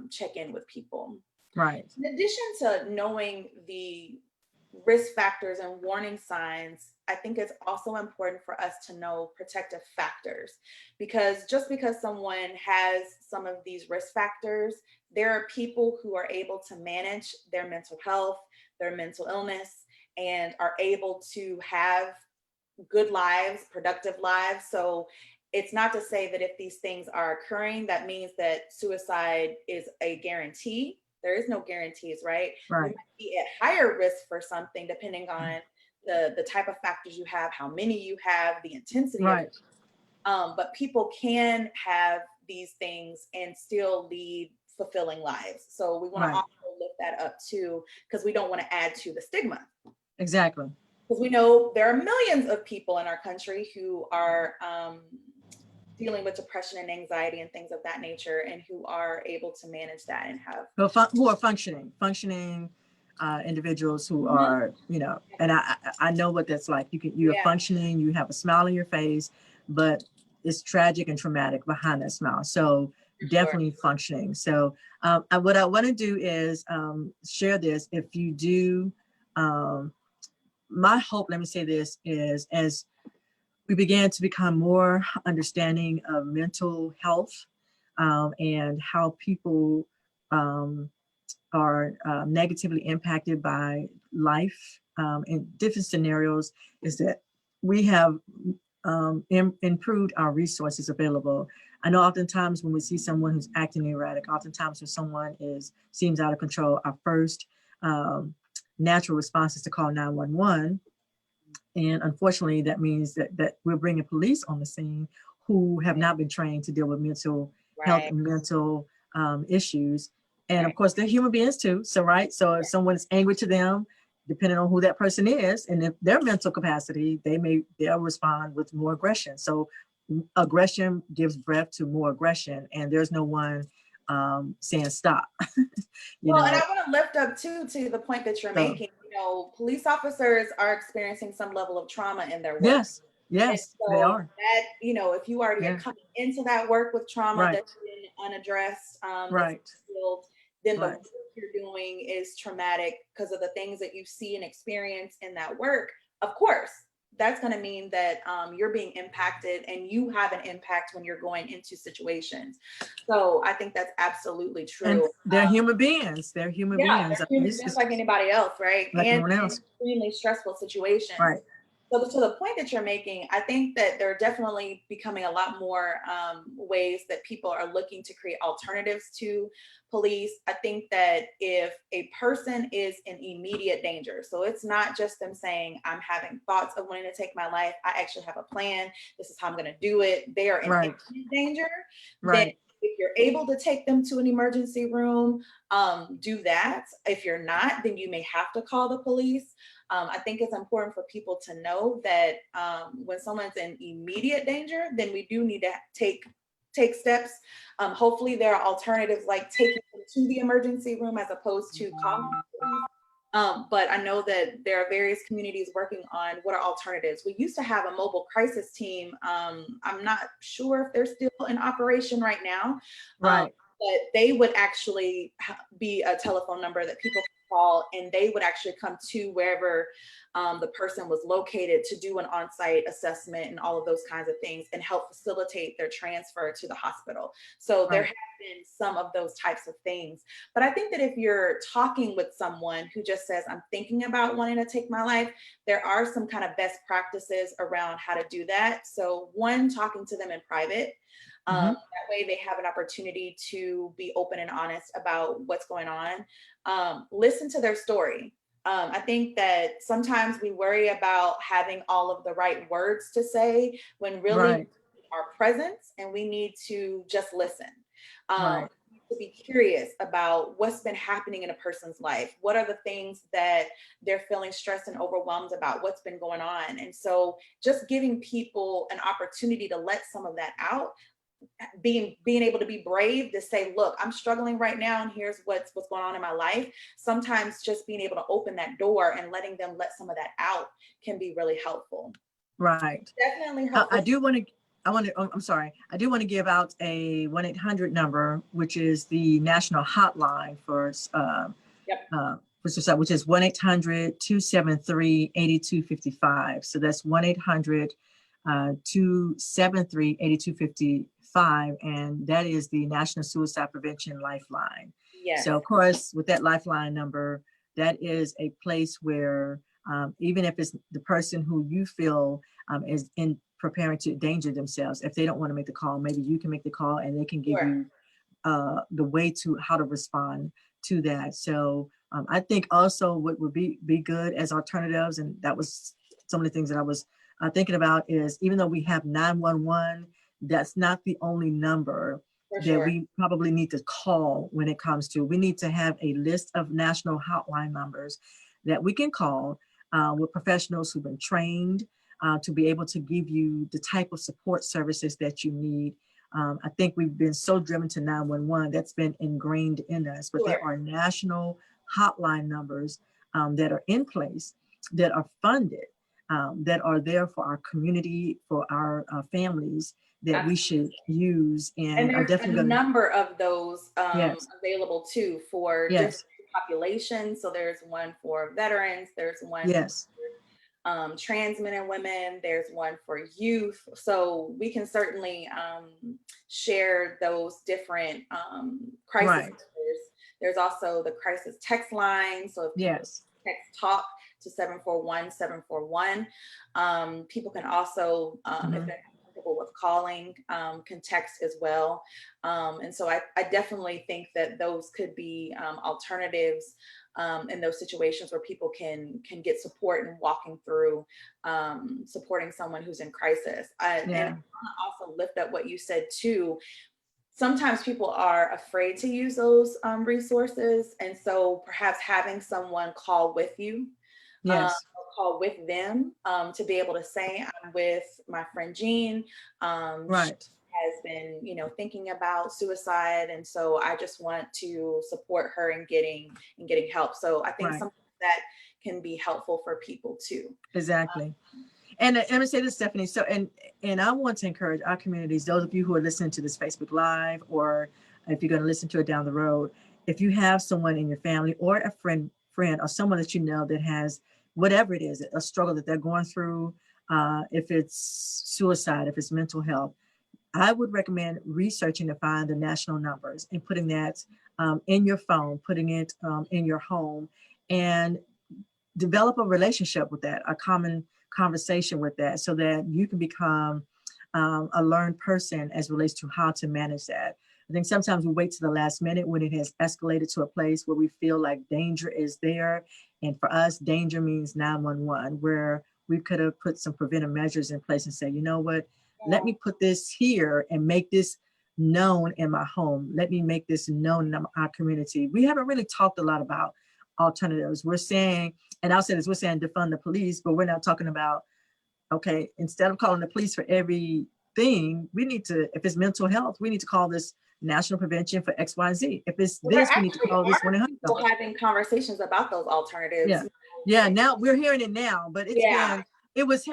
check in with people. Right. In addition to knowing the risk factors and warning signs, I think it's also important for us to know protective factors, because just because someone has some of these risk factors, there are people who are able to manage their mental health, their mental illness, and are able to have good lives, productive lives. So it's not to say that if these things are occurring, that means that suicide is a guarantee. There is no guarantees, right? You Right. might be at higher risk for something depending on the type of factors you have, how many you have, the intensity of it. Right. But people can have these things and still lead fulfilling lives. So we want to Right. also lift that up too, because we don't want to add to the stigma. Exactly. because we know there are millions of people in our country who are dealing with depression and anxiety and things of that nature, and who are able to manage that and have Who are functioning individuals who are, you know, and I know what that's like. You're functioning, you have a smile on your face, but it's tragic and traumatic behind that smile. So definitely functioning. So what I want to do is share this. If you do, my hope, let me say this, is as we began to become more understanding of mental health and how people are negatively impacted by life in different scenarios, is that we have improved our resources available. I know oftentimes when we see someone who's acting erratic, oftentimes when someone seems out of control, our first natural response is to call 911. And unfortunately, that means that we're bringing police on the scene who have not been trained to deal with mental health and mental issues. And of course, they're human beings too. So, right. So if someone is angry to them, depending on who that person is, and if their mental capacity, they'll respond with more aggression. So aggression gives breath to more aggression, and there's no one saying stop. And I want to lift up too, to the point that you're making, you know, police officers are experiencing some level of trauma in their work. Yes, so they are. That, you know, if you already are coming into that work with trauma that's been unaddressed, that's healed, then the work you're doing is traumatic because of the things that you see and experience in that work. Of course, that's going to mean that you're being impacted, and you have an impact when you're going into situations. So I think that's absolutely true. And they're human beings. They're human beings. They're human just like anybody else, right? Like and anyone else. Extremely stressful situations. Right. So to the point that you're making, I think that there are definitely becoming a lot more ways that people are looking to create alternatives to police. I think that if a person is in immediate danger, so it's not just them saying, I'm having thoughts of wanting to take my life, I actually have a plan, this is how I'm going to do it, they are in immediate danger, then if you're able to take them to an emergency room, do that. If you're not, then you may have to call the police. I think it's important for people to know that when someone's in immediate danger, then we do need to take steps. Hopefully there are alternatives like taking them to the emergency room as opposed to calling the police. But I know that there are various communities working on what are alternatives. We used to have a mobile crisis team. I'm not sure if they're still in operation right now. But they would actually be a telephone number that people could call, and they would actually come to wherever the person was located to do an on-site assessment and all of those kinds of things, and help facilitate their transfer to the hospital. So there have been some of those types of things. But I think that if you're talking with someone who just says, I'm thinking about wanting to take my life, there are some kind of best practices around how to do that. So one, talking to them in private. That way they have an opportunity to be open and honest about what's going on. Listen to their story. I think that sometimes we worry about having all of the right words to say when really our presence, and we need to just listen. To be curious about what's been happening in a person's life. What are the things that they're feeling stressed and overwhelmed about? What's been going on? And so just giving people an opportunity to let some of that out, being able to be brave to say, look, I'm struggling right now, and here's what's going on in my life. Sometimes just being able to open that door and letting them let some of that out can be really helpful. Definitely helpful. I do want to give out a 1-800 number, which is the national hotline for which is 1-800-273-8255. So that's 1-800-273-8255. And that is the National Suicide Prevention Lifeline. So of course, with that lifeline number, that is a place where even if it's the person who you feel is in preparing to endanger themselves, if they don't want to make the call, maybe you can make the call, and they can give you the way to how to respond to that. So I think also what would be good as alternatives, and that was some of the things that I was thinking about, is even though we have 911, that's not the only number that we probably need to call when it comes to. We need to have a list of national hotline numbers that we can call with professionals who've been trained to be able to give you the type of support services that you need. I think we've been so driven to 911, that's been ingrained in us, but Sure. there are national hotline numbers that are in place, that are funded, that are there for our community, for our families, that we should use. And And I'm there's a definitely going to, number of those yes, available too for different yes, populations. So there's one for veterans, there's one yes, trans men and women, there's one for youth. So we can certainly share those different crisis right, numbers. There's also the crisis text line. So if people yes, text talk to 741-741, people can also, if hmm, they're comfortable with calling, can text as well. And so I definitely think that those could be alternatives in those situations where people can get support in walking through supporting someone who's in crisis. And I yeah, want to also lift up what you said too. Sometimes people are afraid to use those resources, and so perhaps having someone call with you, um, yes, call with them, to be able to say, "I'm with my friend Jean. She right, has been, thinking about suicide, and so I just want to support her in getting help." So I think right, something that can be helpful for people too. exactly. And let me say this, Stephanie. So, and I want to encourage our communities, those of you who are listening to this Facebook Live, or if you're going to listen to it down the road, if you have someone in your family or a friend or someone that you know that has whatever it is, a struggle that they're going through, if it's suicide, if it's mental health, I would recommend researching to find the national numbers and putting that in your phone, putting it in your home, and develop a relationship with that, a common conversation with that, so that you can become a learned person as relates to how to manage that. I think sometimes we wait to the last minute when it has escalated to a place where we feel like danger is there. And for us, danger means 911, where we could have put some preventive measures in place and say, you know what, let me put this here and make this known in my home. Let me make this known in our community. We haven't really talked a lot about alternatives. We're saying, and I'll say this, we're saying defund the police, but we're not talking about, okay, instead of calling the police for everything, we need to, if it's mental health, we need to call this National Prevention for XYZ. If it's Well, there this, we need to actually call this are 1-800 people number. having conversations about those Yeah. alternatives. Yeah. Now we're hearing it now, but it's Yeah, been, it was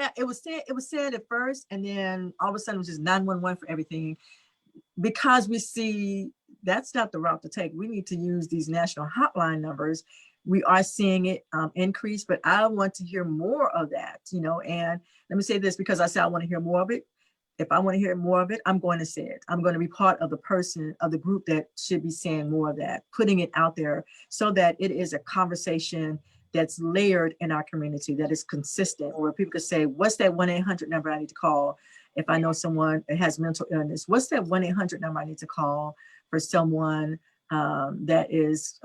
said at first, and then all of a sudden it was just 911 for everything, because we see that's not the route to take. We need to use these national hotline numbers. We are seeing it increase, but I want to hear more of that, and let me say this, because I said I want to hear more of it. If I want to hear more of it, I'm going to say it. I'm going to be part of the group that should be saying more of that, putting it out there so that it is a conversation that's layered in our community, that is consistent, where people could say, what's that 1-800 number I need to call? If I know someone that has mental illness, what's that 1-800 number I need to call for someone that is,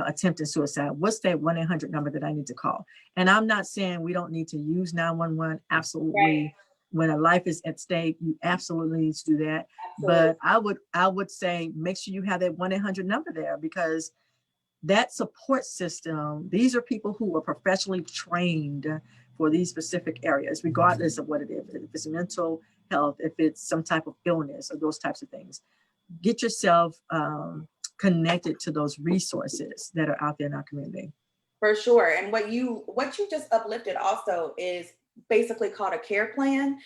attempting suicide? What's that 1-800 number that I need to call? And I'm not saying we don't need to use 911. right. Absolutely. When a life is at stake, you absolutely need to do that. Absolutely. But I would say make sure you have that 1-800 number there, because that support system, these are people who are professionally trained for these specific areas, regardless of what it is. If it's mental health, if it's some type of illness or those types of things, get yourself connected to those resources that are out there in our community. For sure. And what you just uplifted also is basically called a care plan.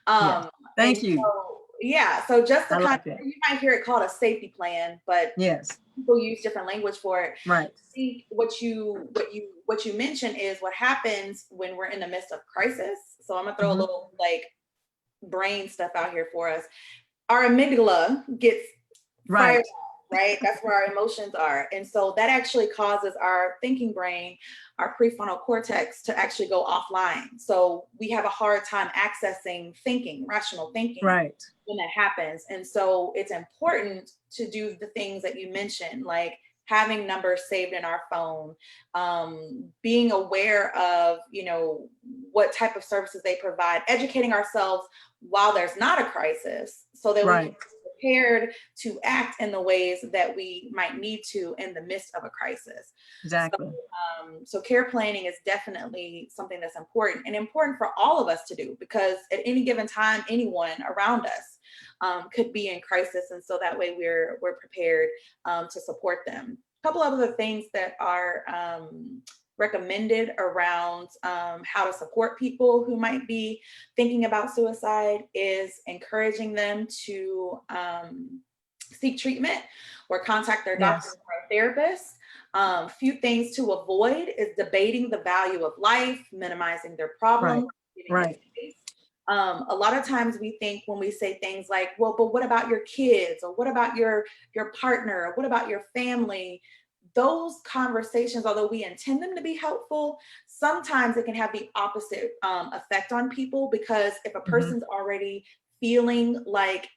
Yes. And Thank you. so yeah, so just to I kind like of, that. you might hear it called a safety plan, but Yes. people use different language for it. Right. I think what you mentioned is what happens when we're in the midst of crisis. So I'm gonna throw a Mm-hmm. little like brain stuff out here for us. Our amygdala gets fired Right. up, right? That's where our emotions are. And so that actually causes our thinking brain, our prefrontal cortex, to actually go offline. So we have a hard time accessing thinking, rational thinking, Right. when that happens. And so it's important to do the things that you mentioned, like having numbers saved in our phone, being aware of, what type of services they provide, educating ourselves while there's not a crisis so that we can Right. prepared to act in the ways that we might need to in the midst of a crisis. Exactly. So care planning is definitely something that's important, and important for all of us to do, because at any given time, anyone around us could be in crisis. And so that way we're prepared to support them. A couple of other things that are recommended around how to support people who might be thinking about suicide is encouraging them to seek treatment or contact their doctor Yes. or therapist. Few things to avoid is debating the value of life, minimizing their Right. problems, giving it Right. space. A lot of times we think, when we say things like, well, but what about your kids, or what about your partner, or what about your family? Those conversations, although we intend them to be helpful, sometimes it can have the opposite effect on people, because if a person's already feeling like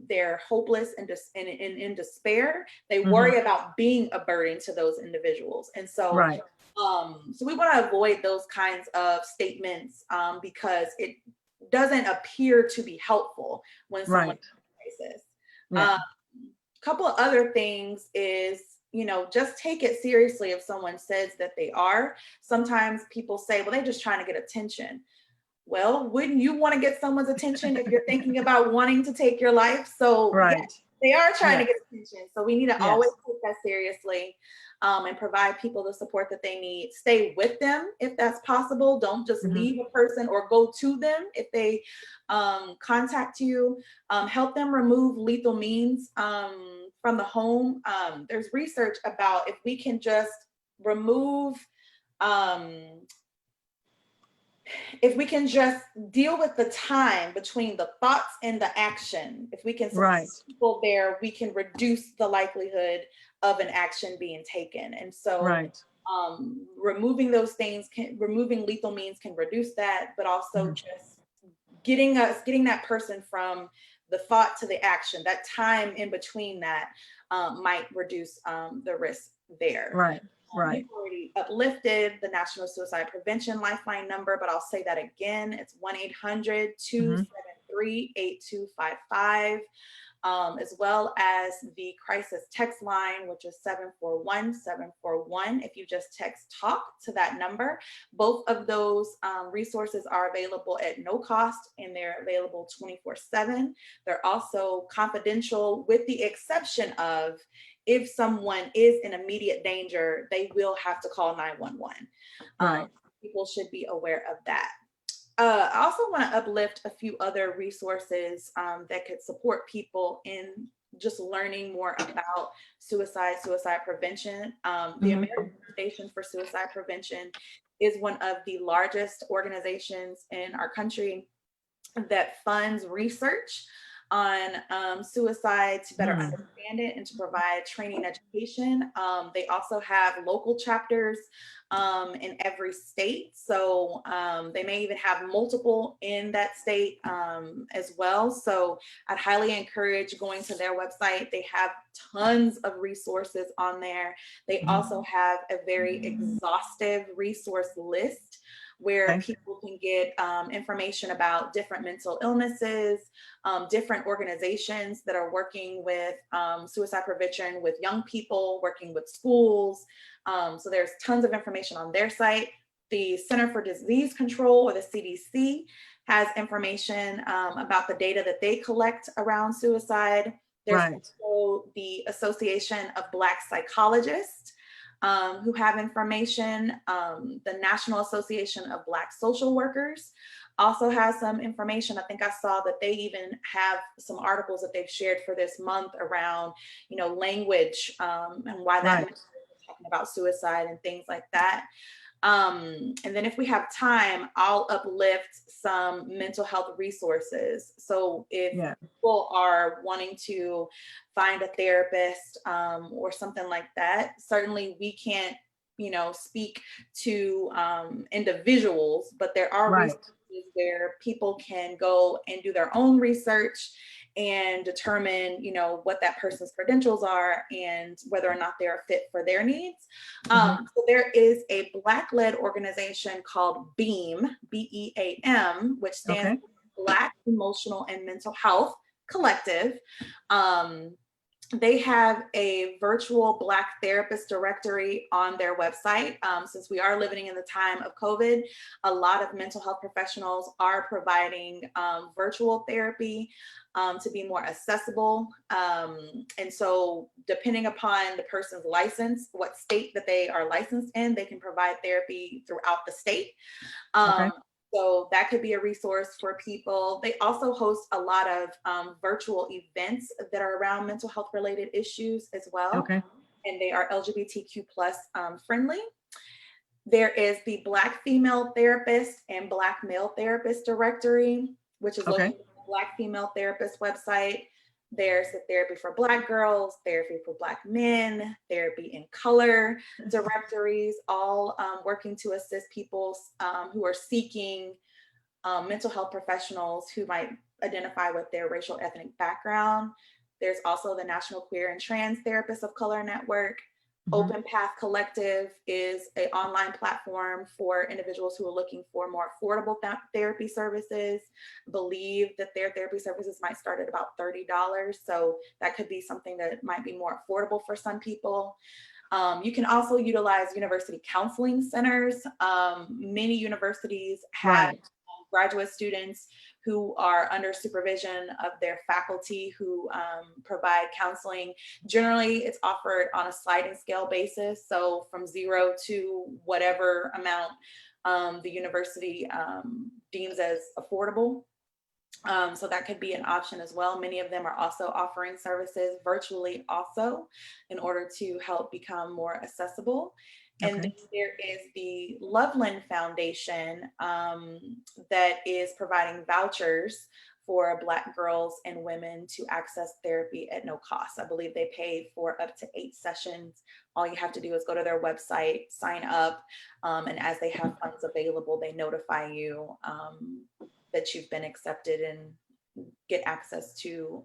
they're hopeless and in despair, they worry about being a burden to those individuals. And so, Right. so we want to avoid those kinds of statements because it doesn't appear to be helpful when someone's in crisis. Yeah. Couple of other things is, just take it seriously if someone says that they are. Sometimes people say, well, they're just trying to get attention. Well, wouldn't you want to get someone's attention if you're thinking about wanting to take your life? So Right. yes, they are trying to Yes. get attention. So we need to Yes. always take that seriously, and provide people the support that they need. Stay with them if that's possible. Don't just leave a person or go to them if they contact you. Help them remove lethal means from the home. There's research about if we can just remove if we can just deal with the time between the thoughts and the action, if we can support people there, we can reduce the likelihood of an action being taken. And so removing those things, removing lethal means can reduce that, but also just getting that person from the thought to the action, that time in between that might reduce the risk there. Right. We've already uplifted the National Suicide Prevention Lifeline number, but I'll say that again. It's 1-800-273-8255, as well as the crisis text line, which is 741-741. If you just text TALK to that number, both of those resources are available at no cost, and they're available 24/7. They're also confidential, with the exception of, if someone is in immediate danger, they will have to call 911. People should be aware of that. I also want to uplift a few other resources that could support people in just learning more about suicide prevention. The American Foundation for Suicide Prevention is one of the largest organizations in our country that funds research on suicide to better understand it and to provide training education. They also have local chapters in every state. So they may even have multiple in that state as well. So I'd highly encourage going to their website. They have tons of resources on there. They also have a very exhaustive resource list where people can get information about different mental illnesses, different organizations that are working with suicide prevention with young people, working with schools. So there's tons of information on their site. The Center for Disease Control, or the CDC, has information about the data that they collect around suicide. There's also the Association of Black Psychologists, who have information. The National Association of Black Social Workers also has some information. I think I saw that they even have some articles that they've shared for this month around, language and why that is talking about suicide and things like that. And then if we have time, I'll uplift some mental health resources. So if people are wanting to find a therapist or something like that, certainly we can't, speak to individuals, but there are resources where people can go and do their own research and determine, what that person's credentials are and whether or not they're a fit for their needs. So there is a Black-led organization called BEAM, BEAM, which stands for Black Emotional and Mental Health collective. They have a virtual Black therapist directory on their website. Since we are living in the time of COVID, a lot of mental health professionals are providing virtual therapy to be more accessible. And so depending upon the person's license, what state that they are licensed in, they can provide therapy throughout the state. Okay. So that could be a resource for people. They also host a lot of virtual events that are around mental health related issues as well. Okay. And they are LGBTQ plus friendly. There is the Black female therapist and Black male therapist directory, which is Okay. located on the Black female therapist website. There's the therapy for Black girls, therapy for Black men, therapy in color directories, all working to assist people who are seeking mental health professionals who might identify with their racial ethnic background. There's also the National Queer and Trans Therapists of Color Network. Open Path Collective is an online platform for individuals who are looking for more affordable therapy services. Believe that their therapy services might start at about $30. So that could be something that might be more affordable for some people. You can also utilize university counseling centers. Many universities have graduate students who are under supervision of their faculty who provide counseling. Generally, it's offered on a sliding scale basis. So from 0 to whatever amount the university deems as affordable. So that could be an option as well. Many of them are also offering services virtually also in order to help become more accessible. And then there is the Loveland Foundation that is providing vouchers for Black girls and women to access therapy at no cost. I believe they pay for up to 8 sessions. All you have to do is go to their website, sign up, and as they have funds available, they notify you that you've been accepted and get access to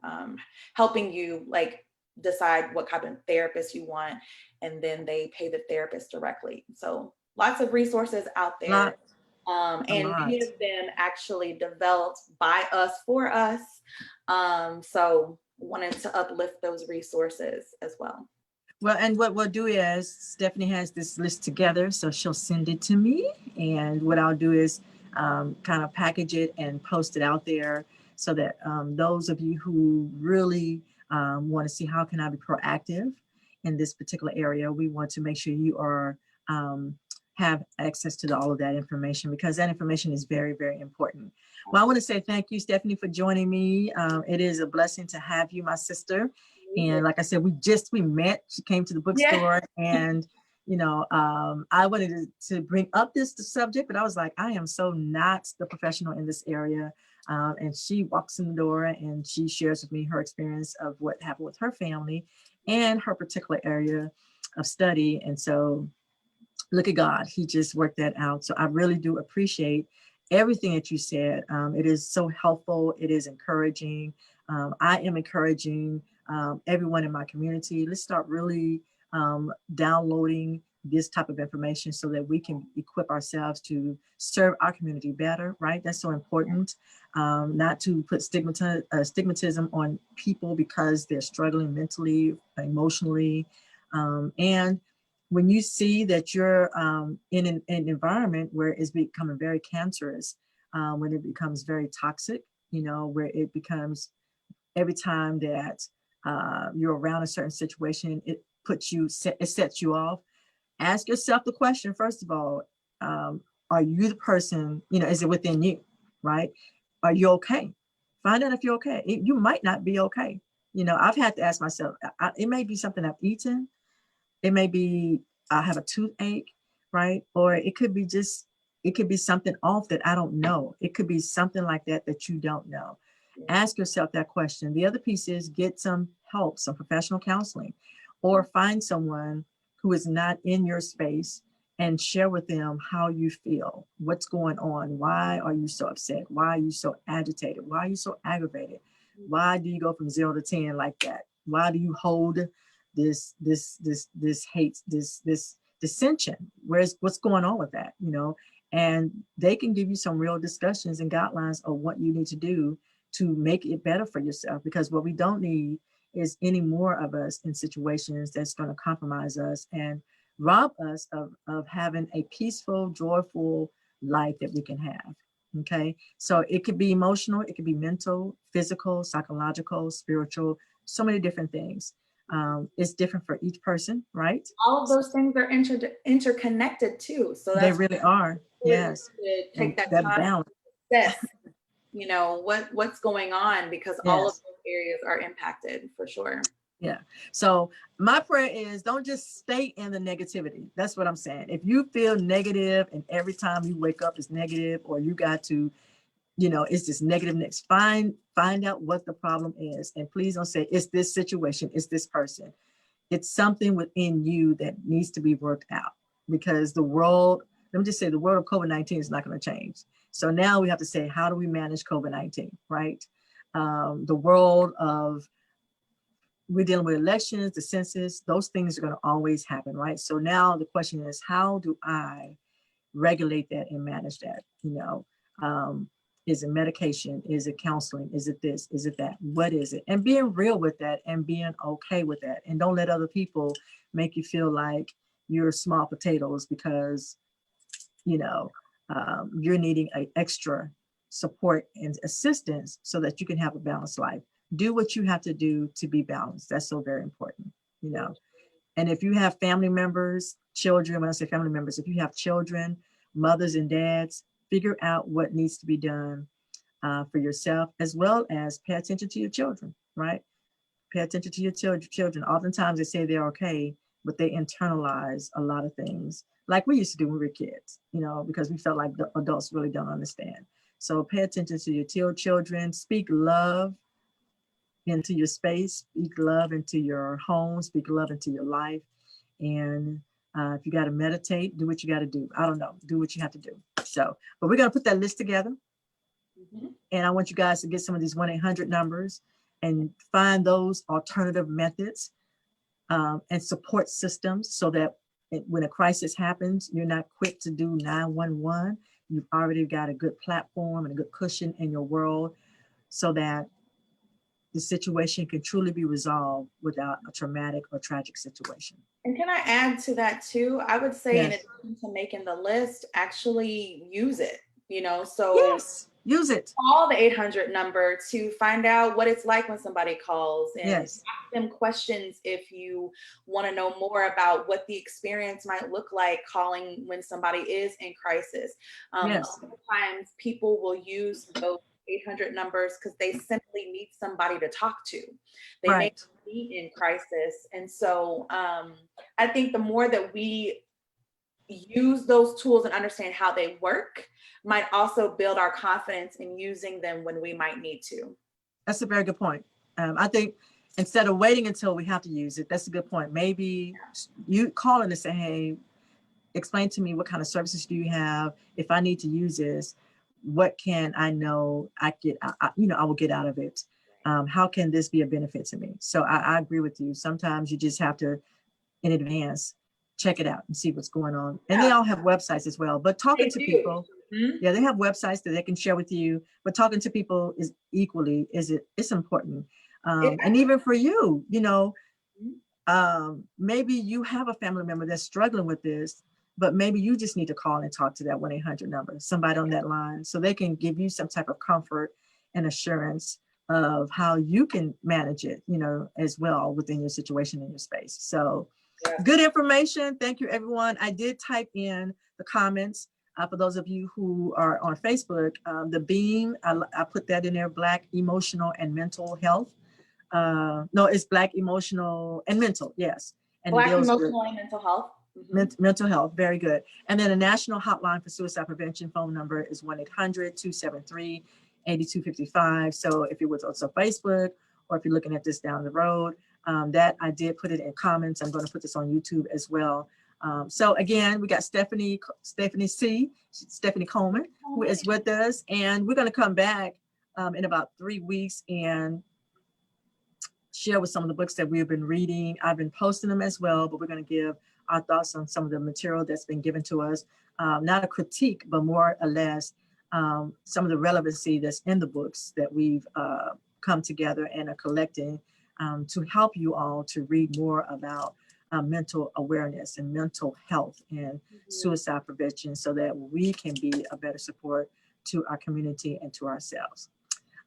helping you like decide what kind of therapist you want, and then they pay the therapist directly. So lots of resources out there. And many of them actually developed by us, for us. So wanted to uplift those resources as well. Well, and what we'll do is Stephanie has this list together, so she'll send it to me. And what I'll do is kind of package it and post it out there so that those of you who really want to see how can I be proactive in this particular area, we want to make sure you are have access to all of that information, because that information is very, very important. Well, I want to say thank you, Stephanie, for joining me. It is a blessing to have you, my sister. And like I said, we met. She came to the bookstore, and you know, I wanted to bring up this subject, but I was like, I am so not the professional in this area. And she walks in the door and she shares with me her experience of what happened with her family and her particular area of study. And so look at God, he just worked that out. So I really do appreciate everything that you said. It is so helpful. It is encouraging. I am encouraging everyone in my community. Let's start really downloading this type of information so that we can equip ourselves to serve our community better, right? That's so important. Not to put stigmatism on people because they're struggling mentally, emotionally. And when you see that you're in an environment where it's becoming very cancerous, when it becomes very toxic, you know, where it becomes every time that you're around a certain situation, it sets you off. Ask yourself the question, first of all, are you the person, you know, is it within you, right? Are you okay? Find out if you're okay. You might not be okay. You know, I've had to ask myself, it may be something I've eaten. It may be I have a toothache, right? Or it could be something off that I don't know. It could be something like that that you don't know. Ask yourself that question. The other piece is get some help, some professional counseling, or find someone who is not in your space and share with them how you feel, what's going on, why are you so upset, why are you so agitated, why are you so aggravated, why do you go from 0 to 10 like that, why do you hold this hate, this dissension, what's going on with that, you know? And they can give you some real discussions and guidelines of what you need to do to make it better for yourself, because what we don't need is any more of us in situations that's going to compromise us and rob us of having a peaceful, joyful life that we can have. Okay. So it could be emotional, it could be mental, physical, psychological, spiritual, so many different things. It's different for each person, right? All of those things are interconnected too. So They that's really are. really good Yes. to And take that that time balance. to assess, what's going on, because all of Yes. those areas are impacted for sure. Yeah. So my prayer is don't just stay in the negativity. That's what I'm saying. If you feel negative and every time you wake up is negative, or you got to, it's just negative next, find out what the problem is. And please don't say it's this situation, it's this person. It's something within you that needs to be worked out, because the world, let me just say, the world of COVID-19 is not going to change. So now we have to say, how do we manage COVID-19, right? The world of, we're dealing with elections, the census, those things are going to always happen, right? So now the question is, how do I regulate that and manage that? Is it medication? Is it counseling? Is it this? Is it that? What is it? And being real with that and being okay with that. And don't let other people make you feel like you're small potatoes because, you're needing an extra support and assistance so that you can have a balanced life. Do what you have to do to be balanced. That's so very important, you know. And if you have family members, children, when I say family members, if you have children, mothers and dads, figure out what needs to be done for yourself, as well as pay attention to your children, right? Pay attention to your children. Oftentimes they say they're okay, but they internalize a lot of things like we used to do when we were kids, because we felt like the adults really don't understand. So pay attention to your children, speak love into your space, speak love into your home, speak love into your life. And if you got to meditate, do what you got to do. I don't know, do what you have to do. So, but we're going to put that list together. Mm-hmm. And I want you guys to get some of these 1-800 numbers and find those alternative methods and support systems, so that when a crisis happens, you're not quick to do 911. You've already got a good platform and a good cushion in your world, so that the situation can truly be resolved without a traumatic or tragic situation. And can I add to that too? I would say, in Yes. addition to making the list, actually use it, so yes, use it. Call the 800 number to find out what it's like when somebody calls, and Yes. ask them questions if you want to know more about what the experience might look like calling when somebody is in crisis. Yes. Sometimes people will use those 800 numbers because they simply need somebody to talk to. They may be in crisis. And so I think the more that we use those tools and understand how they work might also build our confidence in using them when we might need to. That's a very good point. I think instead of waiting until we have to use it, that's a good point. Maybe you call in and say, hey, explain to me what kind of services do you have? If I need to use this, what can I know I will get out of it? How can this be a benefit to me? So I agree with you. Sometimes you just have to, in advance, check it out and see what's going on. And they all have websites as well, but talking to people, yeah, they have websites that they can share with you, but talking to people is equally, it's important. And even for you, maybe you have a family member that's struggling with this, but maybe you just need to call and talk to that 1-800 number, somebody on that line, so they can give you some type of comfort and assurance of how you can manage it, as well within your situation in your space. So good information. Thank you, everyone. I did type in the comments for those of you who are on Facebook, the BEAM, I put that in there, Black Emotional and Mental Health. No, it's Black Emotional and Mental, yes. And Black Emotional and Mental Health. Mm-hmm. Mental health, very good. And then a national hotline for suicide prevention phone number is 1-800-273-8255. So if you're with us on Facebook, or if you're looking at this down the road, that I did put it in comments. I'm going to put this on YouTube as well. So again, we got Stephanie Coleman, who is with us, and we're going to come back in about 3 weeks and share with some of the books that we've been reading. I've been posting them as well, but we're going to give our thoughts on some of the material that's been given to us. Not a critique, but more or less some of the relevancy that's in the books that we've come together and are collecting to help you all to read more about mental awareness and mental health and suicide prevention so that we can be a better support to our community and to ourselves.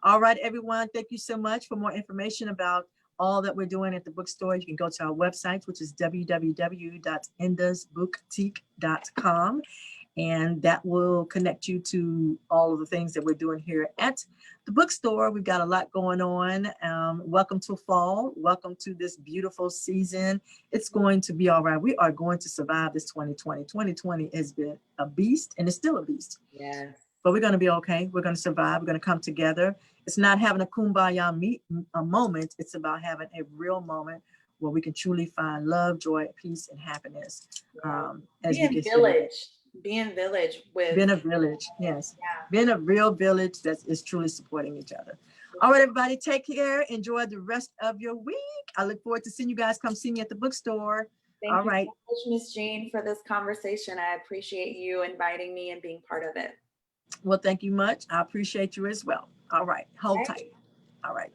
All right, everyone, thank you so much. For more information about all that we're doing at the bookstore, you can go to our website, which is www.endasbooktique.com. And that will connect you to all of the things that we're doing here at the bookstore. We've got a lot going on. Welcome to fall. Welcome to this beautiful season. It's going to be all right. We are going to survive this 2020. 2020 has been a beast, and it's still a beast. Yes. But we're going to be okay. We're going to survive. We're going to come together. It's not having a kumbaya moment. It's about having a real moment where we can truly find love, joy, peace, and happiness. As we get being village with being a village, yes. Yeah. Being a real village that is truly supporting each other. All right, everybody, take care. Enjoy the rest of your week. I look forward to seeing you guys come see me at the bookstore. Thank you so much, Ms. Jean, for this conversation. I appreciate you inviting me and being part of it. Well, thank you much. I appreciate you as well. All right, hold tight. All right.